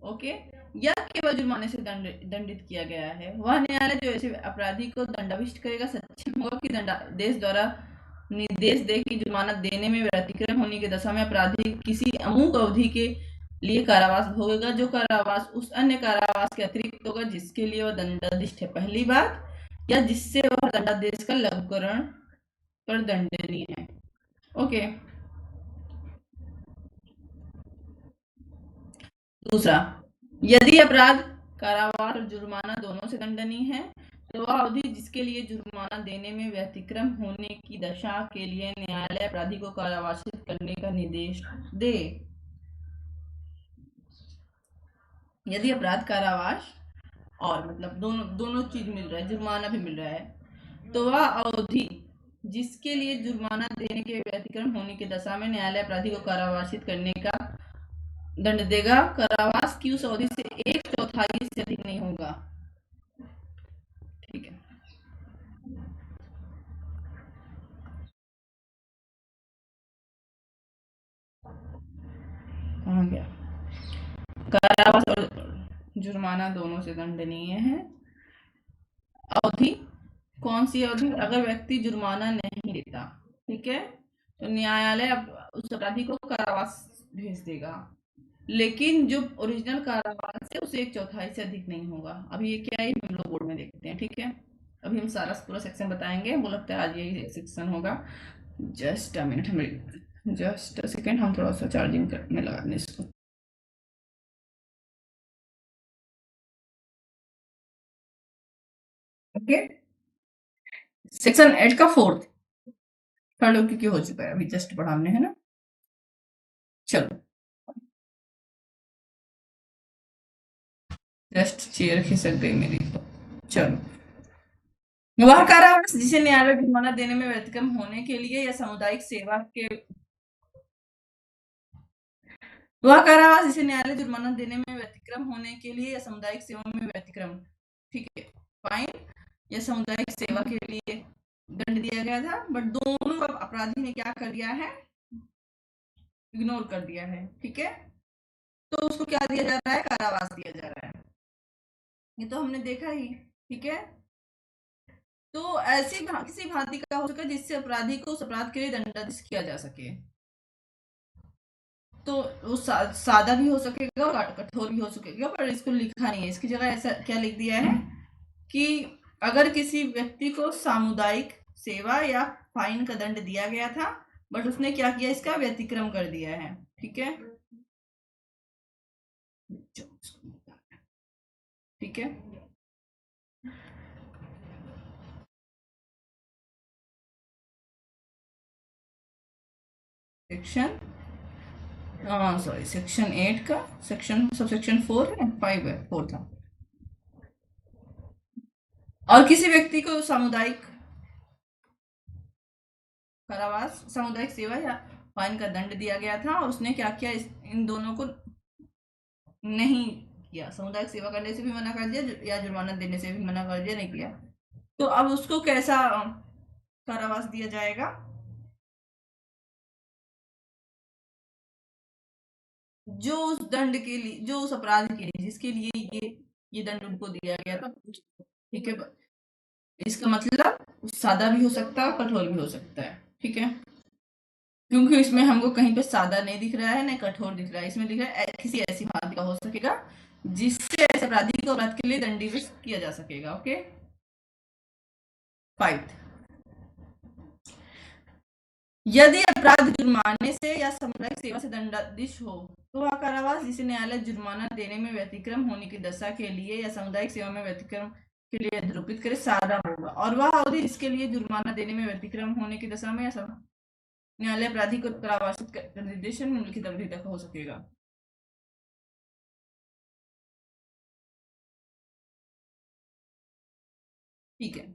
ओके, या केवल जुर्माने से दंडित किया गया है, वह न्यायालय जो ऐसे अपराधी को दंडाभिष्ट करेगा सक्षम होगा कि दंडादेश द्वारा निर्देश दे कि जुर्माना देने में व्यतिक्रम होने की दशा में अपराधी किसी अमुक अवधि के लिए कारावास भोगेगा, जो कारावास उस अन्य कारावास के अतिरिक्त होगा जिसके लिए वह दंडाधिष्ट है, पहली बात, या जिससे वह दंडादेश का लघुकरण पर दंडनीय है, ओके। दूसरा, यदि अपराध कारावास और जुर्माना दोनों से दंडनीय है, तो वह अवधि जिसके लिए जुर्माना देने में व्यतिक्रम होने की दशा के लिए न्यायालय अपराधी को कारावासित करने का निर्देश दे। यदि अपराध कारावास और मतलब दोनों चीज मिल रहा है, जुर्माना भी मिल रहा है, तो वह अवधि जिसके लिए जुर्माना देने के व्यतिक्रम होने की दशा में न्यायालय अपराधी को कारावासित करने का दंड देगा, कारावास की उस अवधि से 1/4 से अधिक नहीं होगा, ठीक है। कहाँ गया, कारावास और जुर्माना दोनों से दंडनीय है। अवधि कौन सी अवधि, अगर व्यक्ति जुर्माना नहीं देता, ठीक है, तो न्यायालय उस अपराधी को कारावास भेज देगा, लेकिन जो ओरिजिनल कारावास है उसे 1/4 से अधिक नहीं होगा। अभी ये क्या है हम लोग बोर्ड में देखते हैं, ठीक है। अभी हम सारा पूरा सेक्शन बताएंगे, मुझे लगता है आज यही सेक्शन होगा। जस्ट अ मिनट, हमें जस्ट अ सेकेंड, हम थोड़ा सा चार्जिंग करने लगा दें इसको, ओके। सेक्शन 8 का फोर्थ थर्ड क्योंकि हो चुका है, अभी जस्ट पढ़ा हमने, है ना। चलो जस्ट चेयर खिसक गई मेरी, चलो। वह कारावास जिसे न्यायालय जुर्माना देने में व्यतिक्रम होने के लिए या सामुदायिक सेवा के, वह कारावास जिसे न्यायालय जुर्माना देने में व्यतिक्रम होने के लिए या सामुदायिक सेवा में व्यतिक्रम, ठीक है, फाइन या सामुदायिक सेवा के लिए दंड दिया गया था, बट दोनों अपराधी ने क्या कर दिया है, इग्नोर कर दिया है, ठीक है, तो उसको क्या दिया जा रहा है, कारावास दिया जा रहा है। ये तो हमने देखा ही, ठीक है। तो ऐसी किसी भांति का हो सके जिससे अपराधी को उस अपराध के लिए दंडादेश किया जा सके, तो वो सादा भी हो सकेगा और कठोर भी हो सकेगा, पर इसको लिखा नहीं है, इसकी जगह ऐसा क्या लिख दिया है कि अगर किसी व्यक्ति को सामुदायिक सेवा या फाइन का दंड दिया गया था, बट उसने क्या किया, इसका व्यतिक्रम कर दिया है, ठीक है, ठीक है। सेक्शन सॉरी सेक्शन 8 का सेक्शन सब सेक्शन 4 है, 5 है, 4 था। और किसी व्यक्ति को सामुदायिक कारावास, सामुदायिक सेवा या फाइन का दंड दिया गया था और उसने क्या किया, इन दोनों को नहीं किया, सामुदायिक सेवा करने से भी मना कर दिया या जुर्माना देने से भी मना कर दिया, नहीं किया, तो अब उसको कैसा कारावास दिया जाएगा? जो उस दंड के लिए, जो उस अपराध के लिए जिसके लिए ये दंड उनको दिया गया था, ठीक है। इसका मतलब सादा भी हो सकता है, कठोर भी हो सकता है, ठीक है। क्योंकि इसमें हमको कहीं पे सादा नहीं दिख रहा है, नहीं कठोर दिख रहा है, इसमें दिख रहा है किसी ऐसी भांति का हो सकेगा जिससे ऐसे अपराधी को अपराध के लिए दंडित किया जा सकेगा। ओके, 5, यदि अपराध जुर्माने से या सामुदायिक सेवा से दंडाधीश हो तो वह कारावास जिसे न्यायालय जुर्माना देने में व्यतिक्रम होने की दशा के लिए या सामुदायिक सेवा में व्यतिक्रम के लिए निरूपित करे सादा होगा, और वह अवधि जिसके लिए जुर्माना देने में व्यतिक्रम होने की दशा में या न्यायालय अपराधी को कारावासित निर्देशन निम्नलिखित अवधि तक हो सकेगा। ठीक है,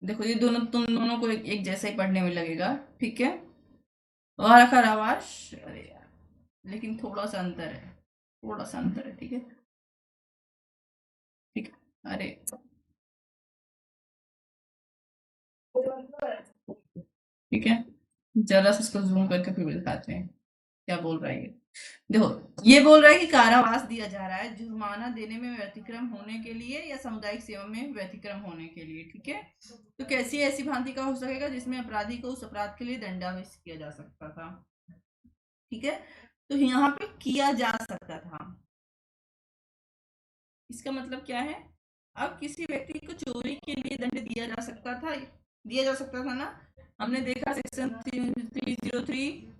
देखो ये दोनों तुम दोनों को एक जैसा ही पढ़ने में लगेगा, ठीक है। और कारावास, अरे यार, लेकिन थोड़ा सा अंतर है, थोड़ा सा अंतर है, ठीक है, ठीक है। अरे ठीक है, जरा सा इसको जूम करके फिर दिखाते हैं क्या बोल रहा है ये। देखो, ये बोल रहा है कि कारावास दिया जा रहा है जुर्माना देने में व्यतिक्रम होने के लिए या सामुदायिक सेवा में व्यतिक्रम होने के लिए, ठीक है। तो कैसी ऐसी भांति का हो सकेगा जिसमें अपराधी को उस अपराध के लिए दंडावेश किया जा सकता था, ठीक है। तो यहाँ पे किया जा सकता था, इसका मतलब क्या है? अब किसी व्यक्ति को चोरी के लिए दंड दिया जा सकता था ना। हमने देखा सेक्शन 303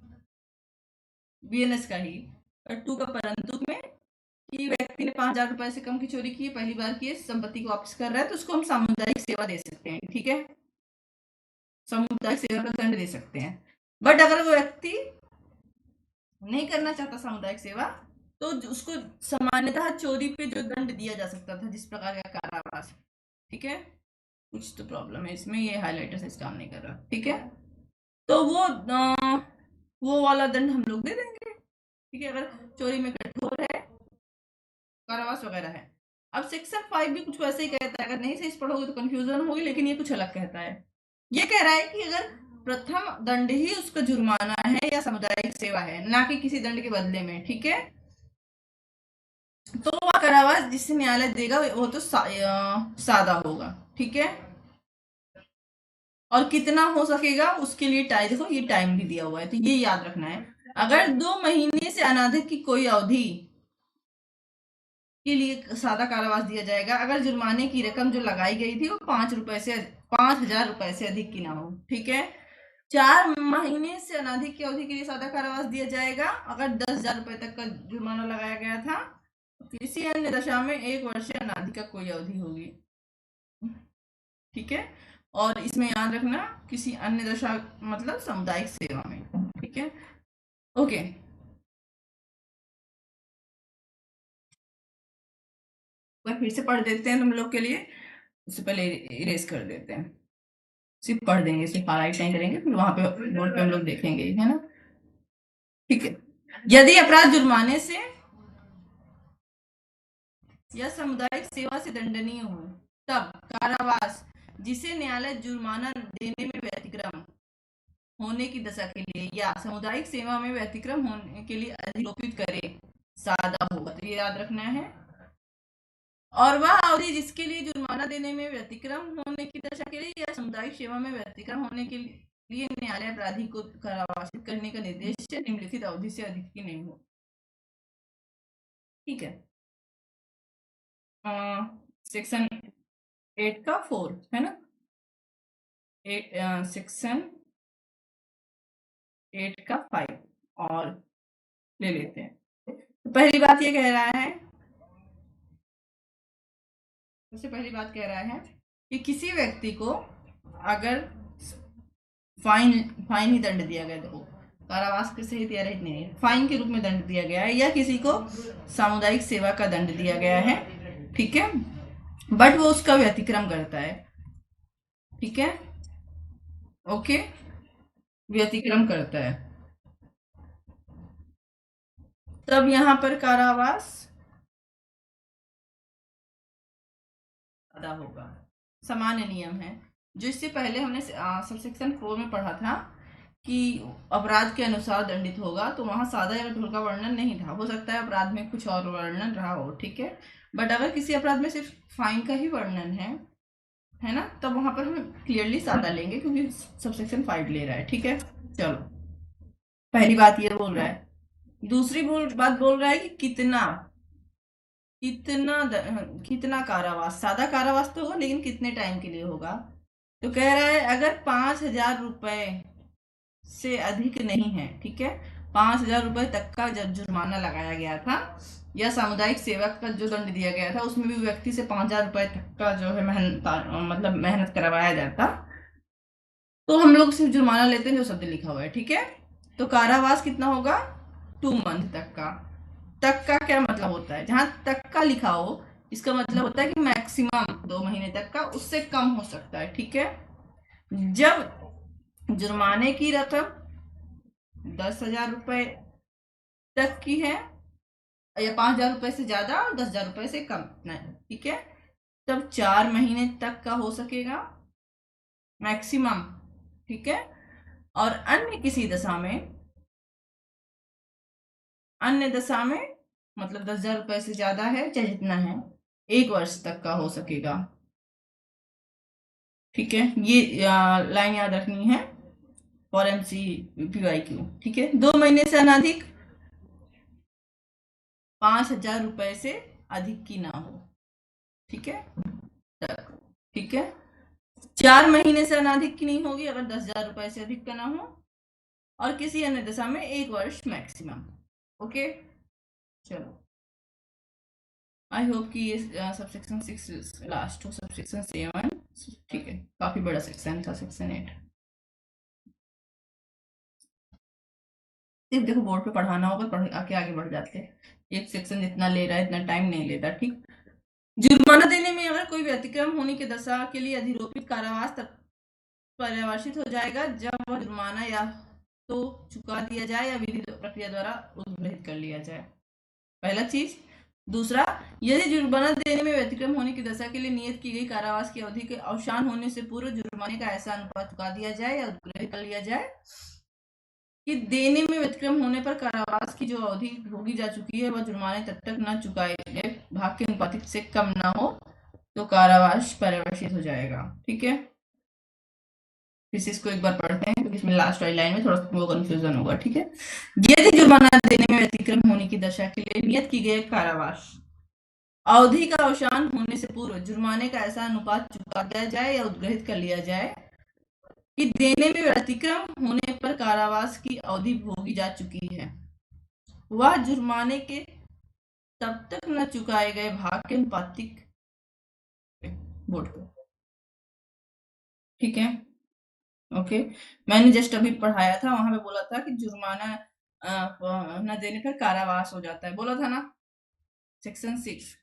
बीएनएस का ही 2 का परंतु में कि व्यक्ति ने 5,000 रुपए से कम की चोरी की, पहली बार की संपत्ति को वापस कर रहा है, तो उसको हम सामुदायिक सेवा दे सकते हैं, ठीक है, सामुदायिक सेवा का दंड दे सकते हैं। बट अगर वो व्यक्ति नहीं करना चाहता सामुदायिक सेवा, तो उसको सामान्यतः चोरी पे जो दंड दिया जा सकता था, जिस प्रकार का कारावास, ठीक है। कुछ तो प्रॉब्लम है इसमें, ये हाइलाइटर से काम नहीं कर रहा, ठीक है। तो वो वाला दंड हम लोग दे देंगे, ठीक है, अगर चोरी में कठोर है, कारावास वगैरह है। अब सेक्शन 5 भी कुछ वैसे ही कहता है, अगर नहीं से इस पढ़ोगे तो कंफ्यूजन होगी, लेकिन ये कुछ अलग कहता है। ये कह रहा है कि अगर प्रथम दंड ही उसका जुर्माना है या सामुदायिक सेवा है, ना कि किसी दंड के बदले में, ठीक है, तो वह कारावास जिसे न्यायालय देगा वो तो सादा होगा, ठीक है। और कितना हो सकेगा उसके लिए टाइम, देखो ये टाइम भी दिया हुआ है, तो ये याद रखना है। अगर 2 महीने से अनाधिक की कोई अवधि के लिए सादा कारावास दिया जाएगा, अगर जुर्माने की रकम जो लगाई गई थी वो 5,000 रुपए से अधिक की ना हो, ठीक है। 4 महीने से अनाधिक की अवधि के लिए सादा कारावास दिया जाएगा अगर 10,000 रुपए तक का जुर्माना लगाया गया था। किसी अन्य दशा में 1 वर्ष से अनाधिक का कोई अवधि होगी, ठीक है। और इसमें याद रखना किसी अन्य दशा मतलब सामुदायिक सेवा में, ठीक है, ओके। फिर से पढ़ देते हैं तुम लोग के लिए, उससे पहले इरेज कर देते हैं, सिर्फ पढ़ देंगे, सिर्फ हाईलाइट नहीं करेंगे, फिर वहां पे बोर्ड पे हम लोग देखेंगे, है ना, ठीक है। यदि अपराध जुर्माने से या सामुदायिक सेवा से दंडनीय हो तब कारावास जिसे न्यायालय जुर्माना देने में व्यतिक्रम होने की दशा के लिए या सामुदायिक सेवा में व्यतिक्रम होने के लिए अधिरोपित करे सादा होगा, तो ये याद रखना है। और वह अवधि जिसके लिए जुर्माना देने में व्यतिक्रम होने की दशा के लिए या सामुदायिक सेवा में व्यतिक्रम होने के लिए न्यायालय अपराधी को कारावासित करने का निर्देश निम्नलिखित अवधि से अधिक की नहीं हो, ठीक है। सेक्शन 8 का 4 है ना, सेक्शन 8 का 5 और ले लेते हैं। तो पहली बात ये कह रहा है, सबसे पहली बात कह रहा है कि किसी व्यक्ति को अगर फाइन फाइन ही दंड दिया गया, देखो कारावास के सहित या रहित नहीं है, फाइन के रूप में दंड दिया गया है या किसी को सामुदायिक सेवा का दंड दिया गया है, ठीक है, बट वो उसका व्यतिक्रम करता है, ठीक है, ओके, व्यतिक्रम करता है, तब यहां पर कारावास ज्यादा होगा, सामान्य नियम है। जो इससे पहले हमने सबसेक्शन 4 में पढ़ा था कि अपराध के अनुसार दंडित होगा, तो वहां सादा या कठोर का वर्णन नहीं था। हो सकता है अपराध में कुछ और वर्णन रहा हो, ठीक है। बट अगर किसी अपराध में सिर्फ फाइन का ही वर्णन है ना, तब वहां पर हम क्लियरली सादा लेंगे क्योंकि सबसेक्शन 5 ले रहा है, ठीक है। चलो, पहली बात ये बोल रहा है। दूसरी बात बोल रहा है कि कितना कितना कितना कारावास, सादा कारावास तो होगा लेकिन कितने टाइम के लिए होगा। तो कह रहा है अगर 5,000 रुपए से अधिक नहीं है, ठीक है, 5,000 रुपए तक का जब जुर्माना लगाया गया था या सामुदायिक सेवक का जो दंड दिया गया था उसमें भी व्यक्ति से 5,000 रुपए तक का जो है मेहनत करवाया जाता, तो हम लोग सिर्फ जुर्माना लेते हैं जो शब्द लिखा हुआ है, ठीक है। तो कारावास कितना होगा? 2 मंथ तक का। तक का क्या मतलब होता है? जहां तक का लिखा हो इसका मतलब होता है कि मैक्सिमम 2 महीने तक का, उससे कम हो सकता है, ठीक है। जब जुर्माने की रकम 10,000 रुपए तक की है या 5,000 रुपए से ज्यादा और 10,000 रुपए से कम नहीं, ठीक है, तब 4 महीने तक का हो सकेगा मैक्सिमम, ठीक है। और अन्य दशा में मतलब 10,000 रुपए से ज्यादा है चाहे जितना है, 1 वर्ष तक का हो सकेगा, ठीक है। ये लाइन याद रखनी है फॉर MCQIQ, ठीक है। 2 महीने से अनाधिक, 5,000 रुपए से अधिक की ना हो, ठीक है, तक, ठीक है। 4 महीने से अनाधिक की नहीं होगी अगर 10,000 रुपए से अधिक का ना हो, और किसी अन्य दशा में 1 वर्ष मैक्सिमम, ओके। चलो, आई होप कि ये सबसेक्शन 6 लास्ट हो, सबसेक्शन 7, ठीक है, काफी बड़ा सेक्शन था सेक्शन 8। सिर्फ देखो बोर्ड पे पढ़ाना होगा, पढ़ आके आगे बढ़ जाते हैं। एक सेक्शन जितना ले रहा है इतना टाइम नहीं लेता, ठीक। जुर्माना देने में अगर कोई व्यतिक्रम होने की दशा के लिए अधिरोपित कारावास तब पर्यवसित हो जाएगा जब वह जुर्माना या तो चुका दिया जाए या विधि प्रक्रिया द्वारा उद्ग्रहित कर लिया जाए, पहला चीज। दूसरा, यदि जुर्माना देने में व्यतिक्रम होने की दशा के लिए नियत की गई कारावास की अवधि के अवसान होने से पूर्व जुर्माने का ऐसा अनुपात चुका दिया जाए या उद्ग्रहित कर लिया जाए कि देने में व्यतिक्रम होने पर कारावास की जो अवधि भोगी जा चुकी है वह जुर्माने तब तक न चुकाए गए भाग के अनुपातिक से कम ना हो तो कारावास पर्यवसित हो जाएगा, ठीक है। फिर इसको एक बार पढ़ते हैं क्योंकि इसमें लास्ट वाली लाइन में थोड़ा सा कंफ्यूजन होगा, ठीक है। यदि जुर्माना देने में व्यतिक्रम होने की दशा के लिए नियत की गई कारावास अवधि का अवसान होने से पूर्व जुर्माने का ऐसा अनुपात चुका दिया जाए या उद्ग्रहित कर लिया जाए कि देने में व्यतिक्रम होने पर कारावास की अवधि भोगी जा चुकी है, वह जुर्माने के तब तक न चुकाए गए भाग के अनुपातिक बोर्ड को, ठीक है, ओके। मैंने जस्ट अभी पढ़ाया था, वहां पे बोला था कि जुर्माना न देने पर कारावास हो जाता है, बोला था ना, सेक्शन 6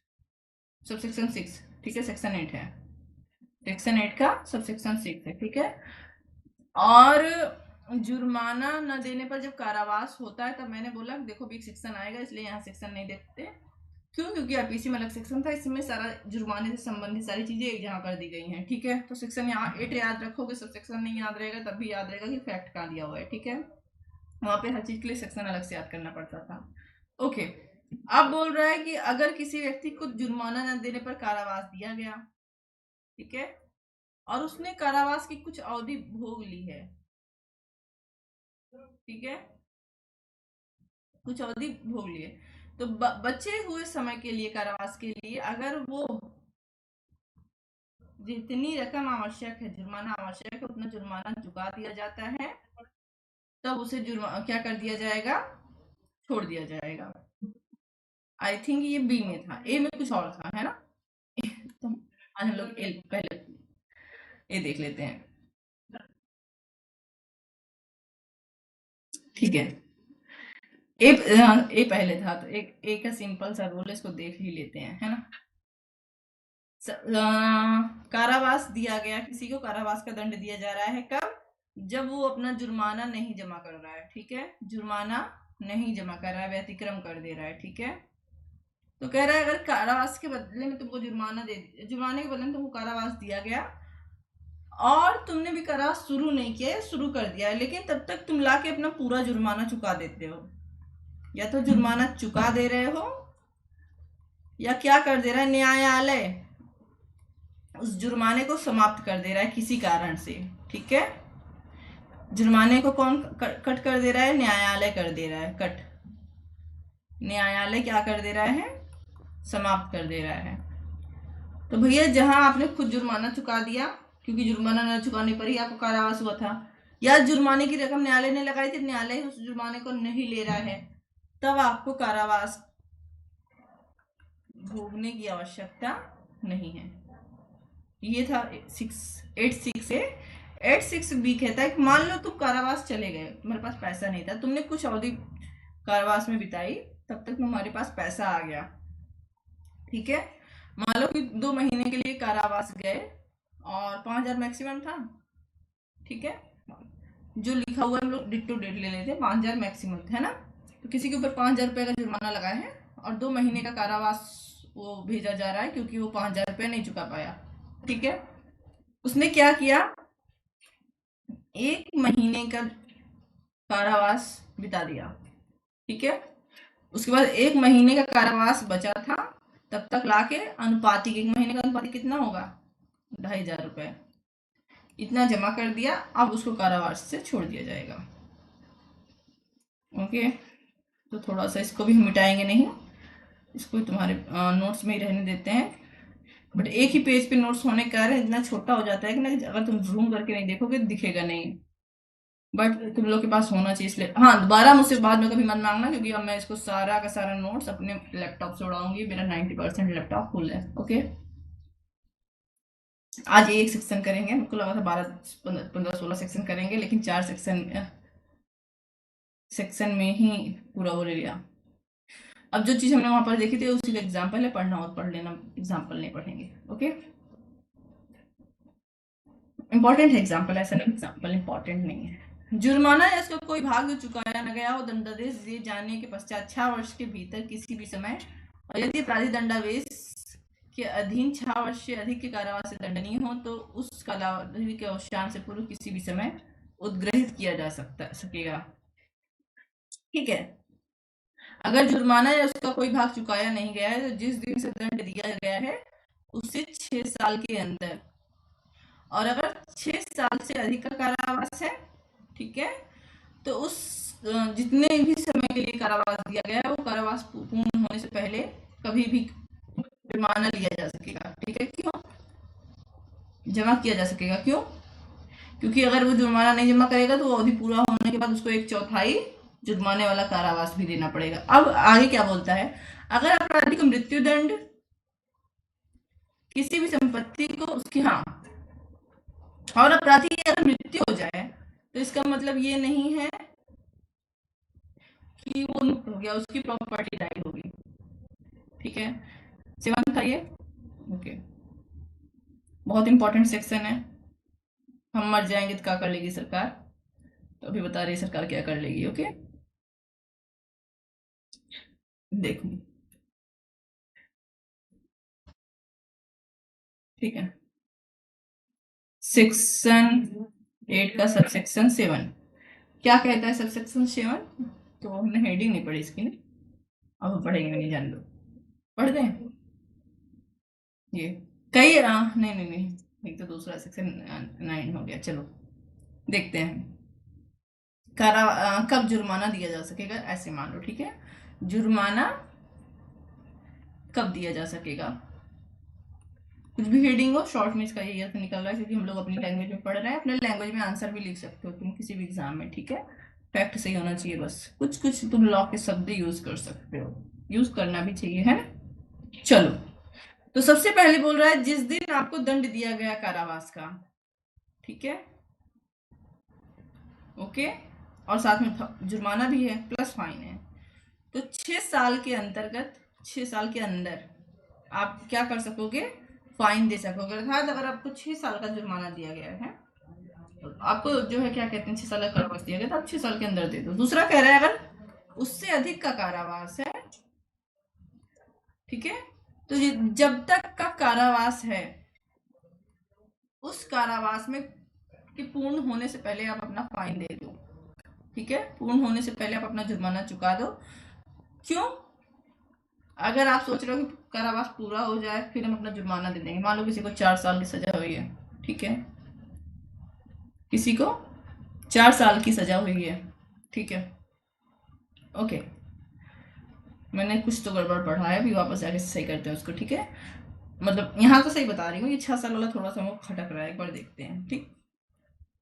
सबसेक्शन 6, ठीक है, सेक्शन 8 है, सेक्शन 8 का सबसेक्शन 6 है, ठीक है। और जुर्माना न देने पर जब कारावास होता है तब मैंने बोला देखो भी एक सेक्शन आएगा इसलिए यहाँ सेक्शन नहीं देखते, क्यों? क्योंकि आईपीसी में अलग सेक्शन था, इसमें सारा जुर्माने से संबंधित सारी चीजें एक जगह कर दी गई हैं, ठीक है। तो सेक्शन यहाँ 8 याद रखोगे, सब सेक्शन नहीं याद रहेगा तब भी याद रहेगा कि फैक्ट कहाँ दिया हुआ है, ठीक है। वहां पे हर चीज के लिए सेक्शन अलग से याद करना पड़ता था, ओके। अब बोल रहा है कि अगर किसी व्यक्ति को जुर्माना न देने पर कारावास दिया गया, ठीक है, और उसने कारावास की कुछ अवधि भोग ली है, ठीक है, कुछ अवधि भोग लिए, तो बचे हुए समय के लिए कारावास के लिए अगर वो जितनी रकम आवश्यक है, जुर्माना आवश्यक है, उतना जुर्माना चुका दिया जाता है, तब उसे क्या कर दिया जाएगा? छोड़ दिया जाएगा। आई थिंक ये बी में था, ए में कुछ और था, है ना। तो आज हम लोग पहले ए देख लेते हैं, ठीक है। ए पहले था तो एक ए का सिंपल सा रूल, इसको देख ही लेते हैं, है ना। कारावास दिया गया, किसी को कारावास का दंड दिया जा रहा है कब? जब वो अपना जुर्माना नहीं जमा कर रहा है, ठीक है, जुर्माना नहीं जमा कर रहा है, व्यतिक्रम कर दे रहा है, ठीक है। तो कह रहा है अगर कारावास के बदले में तुमको जुर्माने के बदले में तुमको कारावास दिया गया और तुमने भी कारावास शुरू नहीं किया है, शुरू कर दिया है, लेकिन तब तक तुम लाके अपना पूरा जुर्माना चुका देते हो। या तो जुर्माना चुका दे रहे हो या क्या कर दे रहा है न्यायालय, उस जुर्माने को समाप्त कर दे रहा है किसी कारण से। ठीक है, जुर्माने को कौन कट कर दे रहा है? न्यायालय कर दे रहा है कट। न्यायालय क्या कर दे रहा है? समाप्त कर दे रहा है। तो भैया जहां आपने खुद जुर्माना चुका दिया, क्योंकि जुर्माना न चुकाने पर ही आपको कारावास हुआ था, या जुर्माने की रकम न्यायालय ने लगाई थी, न्यायालय उस जुर्माने को नहीं ले रहा है, तब आपको कारावास भोगने की आवश्यकता नहीं है। ये था 86 ए। 86B कहता है कि मान लो तुम कारावास चले गए, तुम्हारे पास पैसा नहीं था, तुमने कुछ अवधि कारावास में बिताई, तब तक तुम्हारे पास पैसा आ गया। ठीक है, मान लो कि 2 महीने के लिए कारावास गए और 5,000 मैक्सिमम था। ठीक है, जो लिखा हुआ है हम लोग डिट्टो डेट ले लेते हैं, 5,000 मैक्सिमम है ना। तो किसी के ऊपर 5,000 रुपये का जुर्माना लगा है और 2 महीने का कारावास वो भेजा जा रहा है क्योंकि वो 5,000 रुपये नहीं चुका पाया। ठीक है, उसने क्या किया, 1 महीने का कारावास बिता दिया। ठीक है, उसके बाद 1 महीने का कारावास बचा था, तब तक लाके अनुपातिक, 1 महीने का अनुपातिक कितना होगा? 2,500 रुपये, इतना जमा कर दिया। अब उसको कारावास से छोड़ दिया जाएगा। ओके, तो थोड़ा सा इसको भी हम मिटाएंगे नहीं, इसको तुम्हारे नोट्स में ही रहने देते हैं। बट एक ही पेज पे नोट्स होने का कारण इतना छोटा हो जाता है कि ना, अगर तुम जूम करके नहीं देखोगे दिखेगा नहीं, बट तुम लोग के पास होना चाहिए। इसलिए हाँ, दोबारा मुझसे बाद में कभी मत मांगना, क्योंकि अब मैं इसको सारा का सारा नोट्स अपने लैपटॉप से उड़ाऊंगी। मेरा 90% लैपटॉप फुल है। ओके, आज एक सेक्शन करेंगे, हमको लगा था 12 15 16 सेक्शन करेंगे, लेकिन 4 सेक्शन में ही पूरा वो ले लिया। अब जो चीज हमने वहां पर देखी थी उसी का एग्जाम्पल है, पढ़ना हो पढ़ लेना, एग्जाम्पल नहीं पढ़ेंगे। ओके, इंपॉर्टेंट है एग्जाम्पल, ऐसा नहीं एग्जाम्पल इंपॉर्टेंट नहीं है। जुर्माना या इसका कोई भाग जो चुकाया न गया हो, दंडादेश दिए जाने के पश्चात 6 वर्ष के भीतर किसी भी समय, और यदि अपराधी दंडावेश के अधीन 6 वर्ष से अधिक के कारावास से दंडनीय हो, तो उस कालावधि के अवसान से पूर्व किसी भी समय उद्ग्रहित किया जा सकेगा। ठीक है, अगर जुर्माना या उसका कोई भाग चुकाया नहीं गया है, तो जिस दिन से दंड दिया गया है उससे 6 साल के अंदर, और अगर 6 साल से अधिक का कारावास है, ठीक है, तो उस जितने भी समय के लिए कारावास दिया गया है, वो कारावास पूर्ण होने से पहले कभी भी जुर्माना लिया जा सकेगा। ठीक है, क्यों जमा किया जा सकेगा? क्यों? क्योंकि अगर वो जुर्माना नहीं जमा करेगा तो वो अवधि पूरा होने के बाद उसको 1/4 जुर्माने वाला कारावास भी देना पड़ेगा। अब आगे क्या बोलता है, अगर अपराधी को मृत्युदंड, किसी भी संपत्ति को उसकी, हाँ, और अपराधी की अगर मृत्यु हो जाए तो इसका मतलब ये नहीं है कि वो मुक्त हो गया, उसकी प्रॉपर्टी डाई होगी। ठीक है, 7 था ये। ओके, बहुत इंपॉर्टेंट सेक्शन है। हम मर जाएंगे तो क्या कर लेगी सरकार, तो अभी बता रही सरकार क्या कर लेगी। ओके, देखो, ठीक है, सेक्शन 8 का सबसेक्शन 7 क्या कहता है? सबसेक्शन 7, तो हमने हेडिंग नहीं पढ़ी इसकी ना, अब पढ़ेंगे, नहीं जान लो, पढ़ दें ये कई नहीं नहीं नहीं, एक तो दूसरा सेक्शन 9 हो गया। चलो देखते हैं, कब जुर्माना दिया जा सकेगा, ऐसे मान लो। ठीक है, जुर्माना कब दिया जा सकेगा, कुछ भी हेडिंग हो, शॉर्ट में इसका यही अर्थ निकल रहा है, क्योंकि हम लोग अपनी लैंग्वेज में पढ़ रहे हैं। अपने लैंग्वेज में आंसर भी लिख सकते हो तुम किसी भी एग्जाम में। ठीक है, फैक्ट सही होना चाहिए, बस कुछ कुछ तुम लॉ के शब्द यूज कर सकते हो, यूज करना भी चाहिए, है ना। चलो, तो सबसे पहले बोल रहा है जिस दिन आपको दंड दिया गया कारावास का। ठीक है, ओके, और साथ में जुर्माना भी है प्लस फाइन है। तो 6 साल के अंतर्गत, 6 साल के अंदर आप क्या कर सकोगे? फाइन दे सकोगे। अर्थात अगर आपको 6 साल का जुर्माना दिया गया है, तो आपको जो है क्या कहते हैं, 6 साल का कारावास दिया गया, तो आप 6 साल के अंदर दे दो। दूसरा कह रहा है अगर उससे अधिक का कारावास है, ठीक है, तो जब तक का कारावास है उस कारावास में कि पूर्ण होने से पहले आप अपना फाइन दे दो। ठीक है, पूर्ण होने से पहले आप अपना जुर्माना चुका दो। क्यों? अगर आप सोच रहे हो कि कारावास पूरा हो जाए फिर हम अपना जुर्माना दे देंगे, मान लो किसी को 4 साल की सजा हुई है, ठीक है, किसी को 4 साल की सजा हुई है, ठीक है, ओके, मैंने कुछ तो गड़बड़ पढ़ा है, अभी वापस जाके सही करते हैं उसको, ठीक है, मतलब यहाँ तो सही बता रही हूँ, ये 6 साल वाला थोड़ा सा वो खटक रहा है, एक बार देखते हैं, ठीक,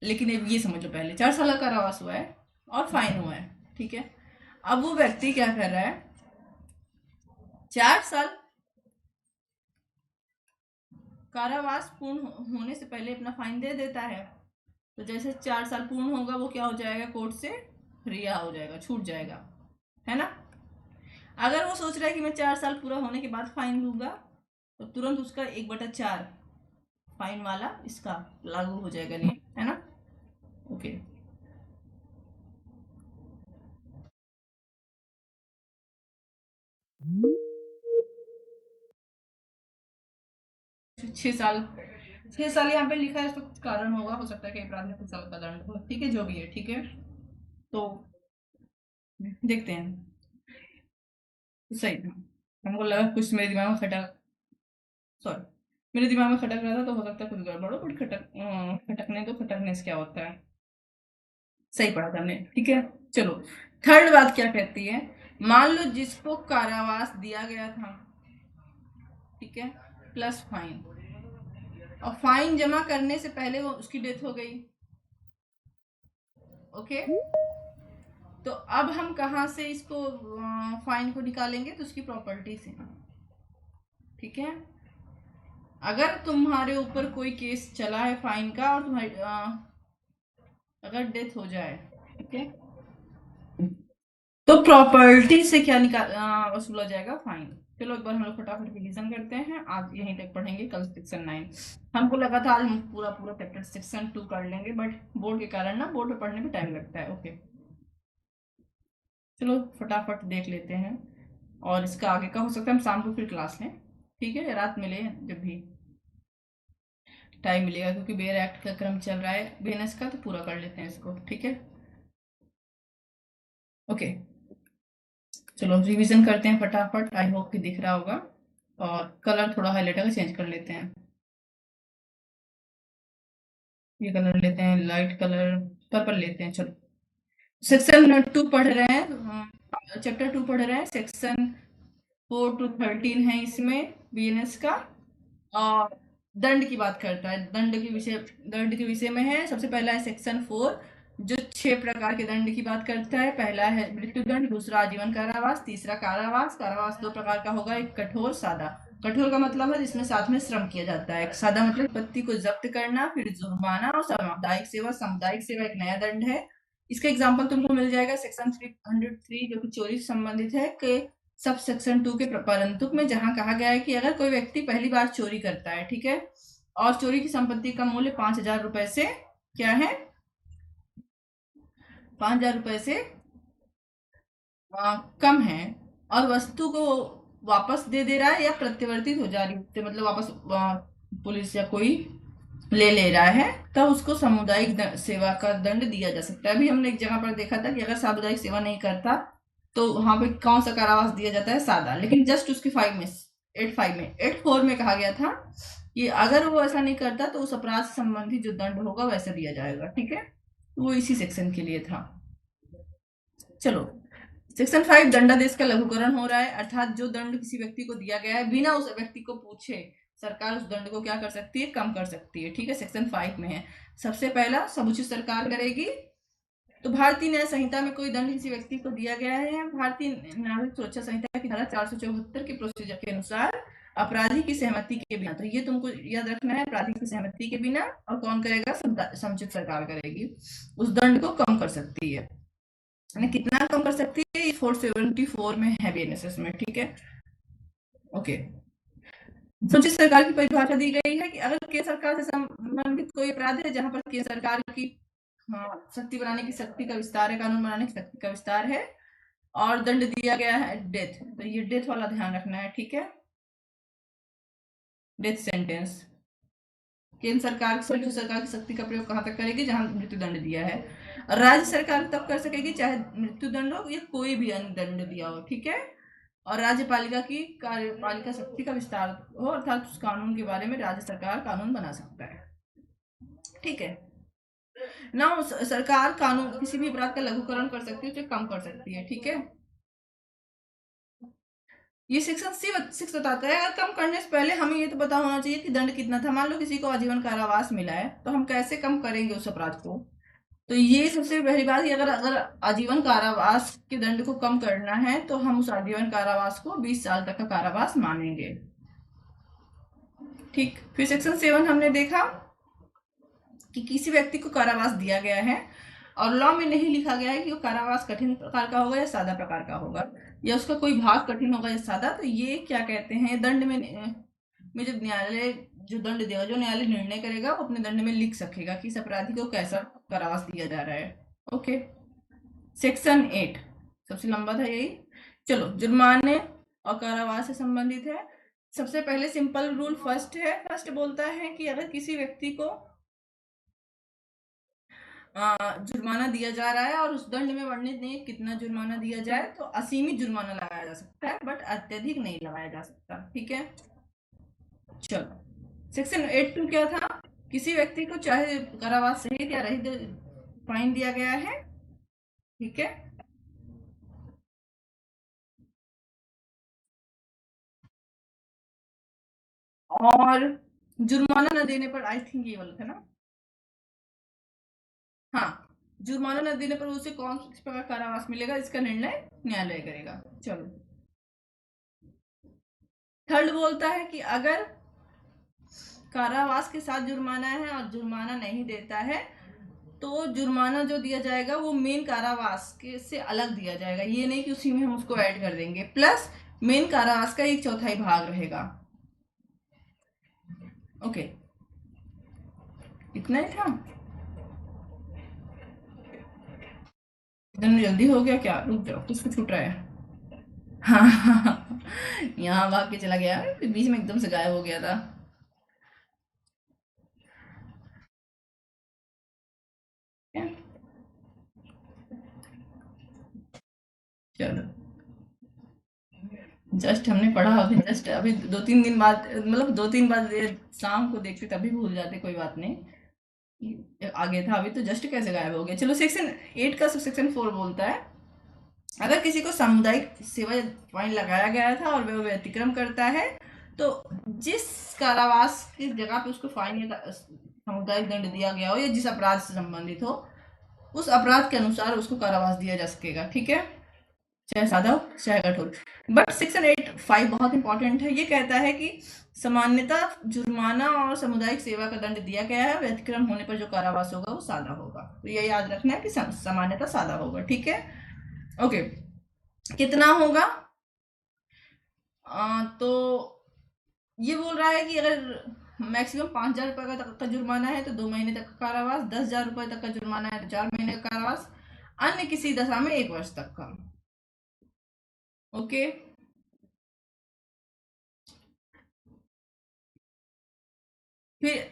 लेकिन ये समझ लो पहले 4 साल का कारावास हुआ है और फाइन हुआ है, ठीक है। अब वो व्यक्ति क्या कर रहा है, 4 साल कारावास पूर्ण होने से पहले अपना फाइन दे देता है, तो जैसे 4 साल पूर्ण होगा वो क्या हो जाएगा, कोर्ट से रिहा हो जाएगा, छूट जाएगा, है ना। अगर वो सोच रहा है कि मैं 4 साल पूरा होने के बाद फाइन लूंगा, तो तुरंत उसका 1/4 फाइन वाला इसका लागू हो जाएगा, नहीं है ना, ओके। 6 साल, 6 साल यहाँ पे लिखा है, इसका कुछ कारण होगा, हो सकता है कि अपराध में कुछ साल का दंड हो, ठीक है, जो भी है, ठीक है, तो देखते हैं। सही था, हमको लगा कुछ मेरे दिमाग में खटक, सॉरी, मेरे दिमाग में खटक रहा था, तो हो सकता है कुछ गड़बड़ हो, बट खटकने तो खटकने से क्या होता है, सही पढ़ा था हमने, ठीक है। चलो, थर्ड बात क्या कहती है, मान लो जिसको कारावास दिया गया था, ठीक है, प्लस फाइन, और फाइन जमा करने से पहले वो उसकी डेथ हो गई, ओके, तो अब हम कहाँ से इसको फाइन को निकालेंगे, तो उसकी प्रॉपर्टी से, ठीक है। अगर तुम्हारे ऊपर कोई केस चला है फाइन का और तुम्हारी अगर डेथ हो जाए, ठीक है, तो प्रॉपर्टी से क्या वसूला जाएगा, फाइन। चलो एक बार हम लोग फटाफट रिवीजन करते हैं, आज यहीं तक पढ़ेंगे, कल सेक्शन 9। हमको लगा था आज हम पूरा पूरा चैप्टर सेक्शन 2 कर लेंगे, बट बोर्ड के कारण ना, बोर्ड पे पढ़ने में टाइम लगता है, ओके। चलो फटाफट देख लेते हैं, और इसका आगे का हो सकता है हम शाम को फिर क्लास लें, ठीक है, या रात में लें, जब भी टाइम मिलेगा, क्योंकि बेयर एक्ट का क्रम चल रहा है बीएनएस का, तो पूरा कर लेते हैं इसको, ठीक है, ओके। चलो रिवीजन करते हैं फटाफट, आई होप कि दिख रहा होगा, और कलर थोड़ा हाईलाइटर का चेंज कर लेते हैं, ये कलर लेते हैं, लाइट कलर पर्पल लेते हैं। चलो सेक्शन 2 पढ़ रहे हैं, चैप्टर 2 पढ़ रहे हैं, सेक्शन 4 to 13 है इसमें बीएनएस का, और दंड की बात करता है, दंड के विषय में है। सबसे पहला है सेक्शन 4, जो 6 प्रकार के दंड की बात करता है। पहला है मृत्युदंड, दूसरा आजीवन कारावास, तीसरा कारावास। कारावास 2 प्रकार का होगा, एक कठोर, सादा। कठोर का मतलब है जिसमें साथ में श्रम किया जाता है। सादा मतलब संपत्ति को जब्त करना, फिर जुर्माना, और सामुदायिक सेवा। सामुदायिक सेवा एक नया दंड है। इसका एग्जाम्पल तुमको मिल जाएगा सेक्शन 303, जो कि चोरी से संबंधित है, के सब सेक्शन 2 के परंतुक में, जहां कहा गया है कि अगर कोई व्यक्ति पहली बार चोरी करता है, ठीक है, और चोरी की संपत्ति का मूल्य 5,000 रुपए से क्या है, 5,000 रुपए से कम है, और वस्तु को वापस दे रहा है या प्रत्यावर्तित हो जा रही है, मतलब वापस पुलिस या कोई ले रहा है, तब उसको सामुदायिक सेवा का दंड दिया जा सकता है। अभी हमने एक जगह पर देखा था कि अगर सामुदायिक सेवा नहीं करता तो वहां पे कौन सा कारावास दिया जाता है, सादा, लेकिन जस्ट उसके 5 में 8 में 8 4 में कहा गया था कि अगर वो ऐसा नहीं करता तो उस अपराध से संबंधित जो दंड होगा वैसा दिया जाएगा, ठीक है, तो वो इसी सेक्शन के लिए था। चलो सेक्शन 5, दंडादेश का लघुकरण हो रहा है, अर्थात जो दंड किसी व्यक्ति को दिया गया है बिना उस व्यक्ति को पूछे सरकार उस दंड को क्या कर सकती है, कम कर सकती है, ठीक है, सेक्शन 5 में है। सबसे पहला समुचित सरकार करेगी। तो भारतीय न्याय संहिता में कोई दंड किसी व्यक्ति को दिया गया है, भारतीय नागरिक सुरक्षा संहिता की धारा 474 के प्रोसीजर के अनुसार अपराधी की सहमति के बिना, तो ये तुमको याद रखना है, अपराधी की सहमति के बिना, और कौन करेगा, समुचित सरकार करेगी, उस दंड को कम कर सकती है। कितना कम कर सकती है, 474 में है बीएनएसएस में, ठीक है, ओके। समुचित सरकार की परिभाषा दी गई है कि अगर केंद्र सरकार से संबंधित कोई अपराध है जहां पर केंद्र सरकार की शक्ति बनाने की शक्ति का विस्तार है, कानून बनाने की शक्ति का विस्तार है, और दंड दिया गया है डेथ, तो ये डेथ वाला ध्यान रखना है, ठीक है, डेथ सेंटेंस, केंद्र सरकार सरकार की शक्ति का प्रयोग कहाँ तक करेगी, जहां मृत्युदंड दिया है। और राज्य सरकार तब कर सकेगी चाहे मृत्युदंड हो या कोई भी अन्य दंड दिया हो, ठीक है। और राज्यपालिका की कार्यपालिका शक्ति का विस्तार हो, अर्थात उस कानून के बारे में राज्य सरकार कानून बना सकता है, ठीक है ना। सरकार कानून किसी भी अपराध का लघुकरण कर सकती है, उसे कम कर सकती है, ठीक है। ये सेक्शन सिक्स बताता है, अगर कम करने से पहले हमें ये तो पता होना चाहिए कि दंड कितना था। मान लो किसी को आजीवन कारावास मिला है, तो हम कैसे कम करेंगे उस अपराध को। तो ये सबसे पहली बात, अगर अगर आजीवन कारावास के दंड को कम करना है तो हम उस आजीवन कारावास को 20 साल तक का कारावास मानेंगे, ठीक। फिर सेक्शन 7 हमने देखा कि किसी व्यक्ति को कारावास दिया गया है और लॉ में नहीं लिखा गया है कि वो कारावास कठिन प्रकार का होगा या सादा प्रकार का होगा, या उसका कोई भाग कठिन होगा या सादा। तो ये क्या कहते हैं, दंड में जब न्यायालय जो दंड देगा, जो न्यायालय निर्णय करेगा, वो अपने दंड में लिख सकेगा कि इस अपराधी को कैसा कारावास दिया जा रहा है, ओके। सेक्शन 8 सबसे लंबा था यही। चलो, जुर्माने और कारावास से संबंधित है। सबसे पहले सिंपल रूल फर्स्ट है। फर्स्ट बोलता है कि अगर किसी व्यक्ति को जुर्माना दिया जा रहा है और उस दंड में वर्णित नहीं कितना जुर्माना दिया जाए, तो असीमित जुर्माना लगाया जा सकता है, बट अत्यधिक नहीं लगाया जा सकता, ठीक है। चलो, सेक्शन 8(2) क्या था, किसी व्यक्ति को चाहे कारावास सहित या रहित फाइन दिया गया है, ठीक है। और जुर्माना न देने पर, आई थिंक ये वाला था ना, हाँ, जुर्माना न देने पर उसे कौन किस प्रकार कारावास मिलेगा, इसका निर्णय न्यायालय करेगा। चलो, थर्ड बोलता है कि अगर कारावास के साथ जुर्माना है और जुर्माना नहीं देता है, तो जुर्माना जो दिया जाएगा वो मेन कारावास के से अलग दिया जाएगा। ये नहीं कि उसी में हम उसको ऐड कर देंगे, प्लस मेन कारावास का 1/4 भाग रहेगा, ओके। इतना ही था। इतना जल्दी हो गया क्या, रुक जाओ, कुछ छूट रहा है। हाँ यहाँ भाग के चला गया, फिर बीच में एकदम से गायब हो गया था। चलो, जस्ट हमने पढ़ा, अभी जस्ट अभी 2-3 दिन बाद, मतलब 2-3 बाद शाम को देखते तभी भूल जाते, कोई बात नहीं, आगे था। अभी तो जस्ट कैसे गायब हो गया। चलो, सेक्शन 8 का सेक्शन 4 बोलता है, अगर किसी को सामुदायिक सेवा फाइन लगाया गया था और वह अतिक्रम करता है, तो जिस कारावास की जगह पे उसको फाइन या सामुदायिक दंड दिया गया हो या जिस अपराध से संबंधित हो, उस अपराध के अनुसार उसको कारावास दिया जा सकेगा, ठीक है, चाहे सादा हो चाहे कठोर। बट सेक्शन 8(5) बहुत इंपॉर्टेंट है। ये कहता है कि सामान्यतः जुर्माना और सामुदायिक सेवा का दंड दिया गया है, व्यतिक्रम होने पर जो कारावास होगा वो सादा होगा। तो ये याद रखना है कि सामान्यतः सादा होगा, ठीक है, ओके। कितना होगा, तो ये बोल रहा है कि अगर मैक्सिमम 5,000 रुपए का जुर्माना है तो 2 महीने तक का कारावास, 10,000 रुपए तक का जुर्माना है तो 4 महीने का कारावास, अन्य किसी दशा में 1 वर्ष तक का, ओके। फिर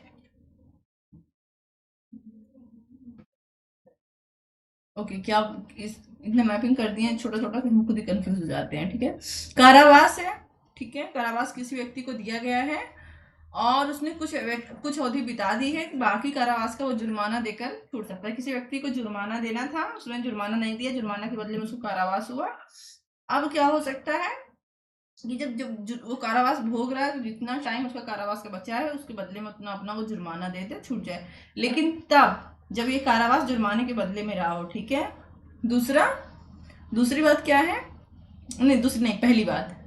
ओके, क्या इस इतने मैपिंग कर दिए हैं छोटा छोटा कि हम खुद ही कंफ्यूज हो जाते हैं, ठीक है। कारावास है, ठीक है, कारावास किसी व्यक्ति को दिया गया है और उसने कुछ अवधि बिता दी है, बाकी कारावास का वो जुर्माना देकर छूट सकता है। किसी व्यक्ति को जुर्माना देना था, उसने जुर्माना नहीं दिया, जुर्माना के बदले में उसको कारावास हुआ। अब क्या हो सकता है कि जब जब वो कारावास भोग रहा है, तो जितना टाइम उसका कारावास का बचा है उसके बदले में उतना अपना वो जुर्माना दे दे, छूट जाए। लेकिन तब जब ये कारावास जुर्माने के बदले में रहा हो, ठीक है। दूसरी बात क्या है, नहीं दूसरी नहीं, पहली बात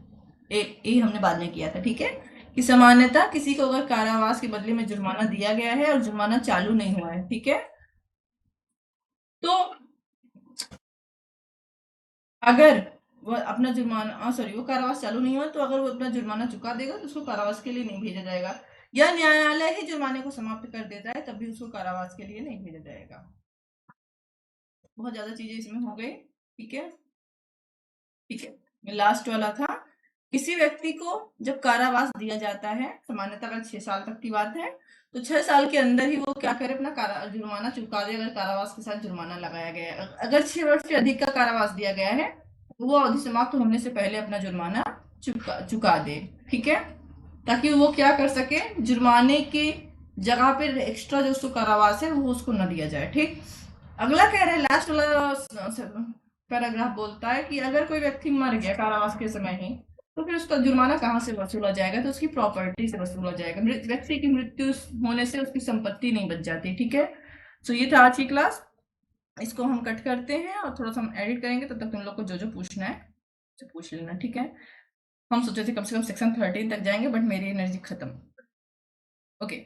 एक हमने बाद में किया था, ठीक है, कि सामान्यतः किसी को अगर कारावास के बदले में जुर्माना दिया गया है और जुर्माना चालू नहीं हुआ है, ठीक है, तो अगर वो अपना जुर्माना वो कारावास चालू नहीं हुआ, तो अगर वो अपना जुर्माना चुका देगा तो उसको कारावास के लिए नहीं भेजा जाएगा, या न्यायालय ही जुर्माने को समाप्त कर देता है तब भी उसको कारावास के लिए नहीं भेजा जाएगा। बहुत ज्यादा चीजें इसमें हो गई, ठीक है, ठीक है। लास्ट वाला था, किसी व्यक्ति को जब कारावास दिया जाता है, सामान्यतः अगर 6 साल तक की बात है, तो 6 साल के अंदर ही वो क्या करे, अपना जुर्माना चुका दे, अगर कारावास के साथ जुर्माना लगाया गया है। अगर 6 वर्ष से अधिक का कारावास दिया गया है तो वो अवधि समाप्त होने से पहले अपना जुर्माना चुका दे। ठीक है, ताकि वो क्या कर सके, जुर्माने की जगह पे एक्स्ट्रा जो उसको कारावास है वो उसको न दिया जाए। ठीक, अगला कह रहे हैं, लास्ट वाला पैराग्राफ बोलता है कि अगर कोई व्यक्ति मर गया कारावास के समय ही, तो फिर उसका जुर्माना कहाँ से वसूला जाएगा, तो उसकी प्रॉपर्टी से वसूला जाएगा। व्यक्ति की मृत्यु होने से उसकी संपत्ति नहीं बच जाती। ठीक है, तो ये था आज की क्लास। इसको हम कट करते हैं और थोड़ा सा हम एडिट करेंगे, तब तक तुम लोग को जो जो पूछना है तो पूछ लेना। ठीक है, हम सोचे थे कम से कम सेक्शन 13 तक जाएंगे, बट मेरी एनर्जी खत्म। ओके।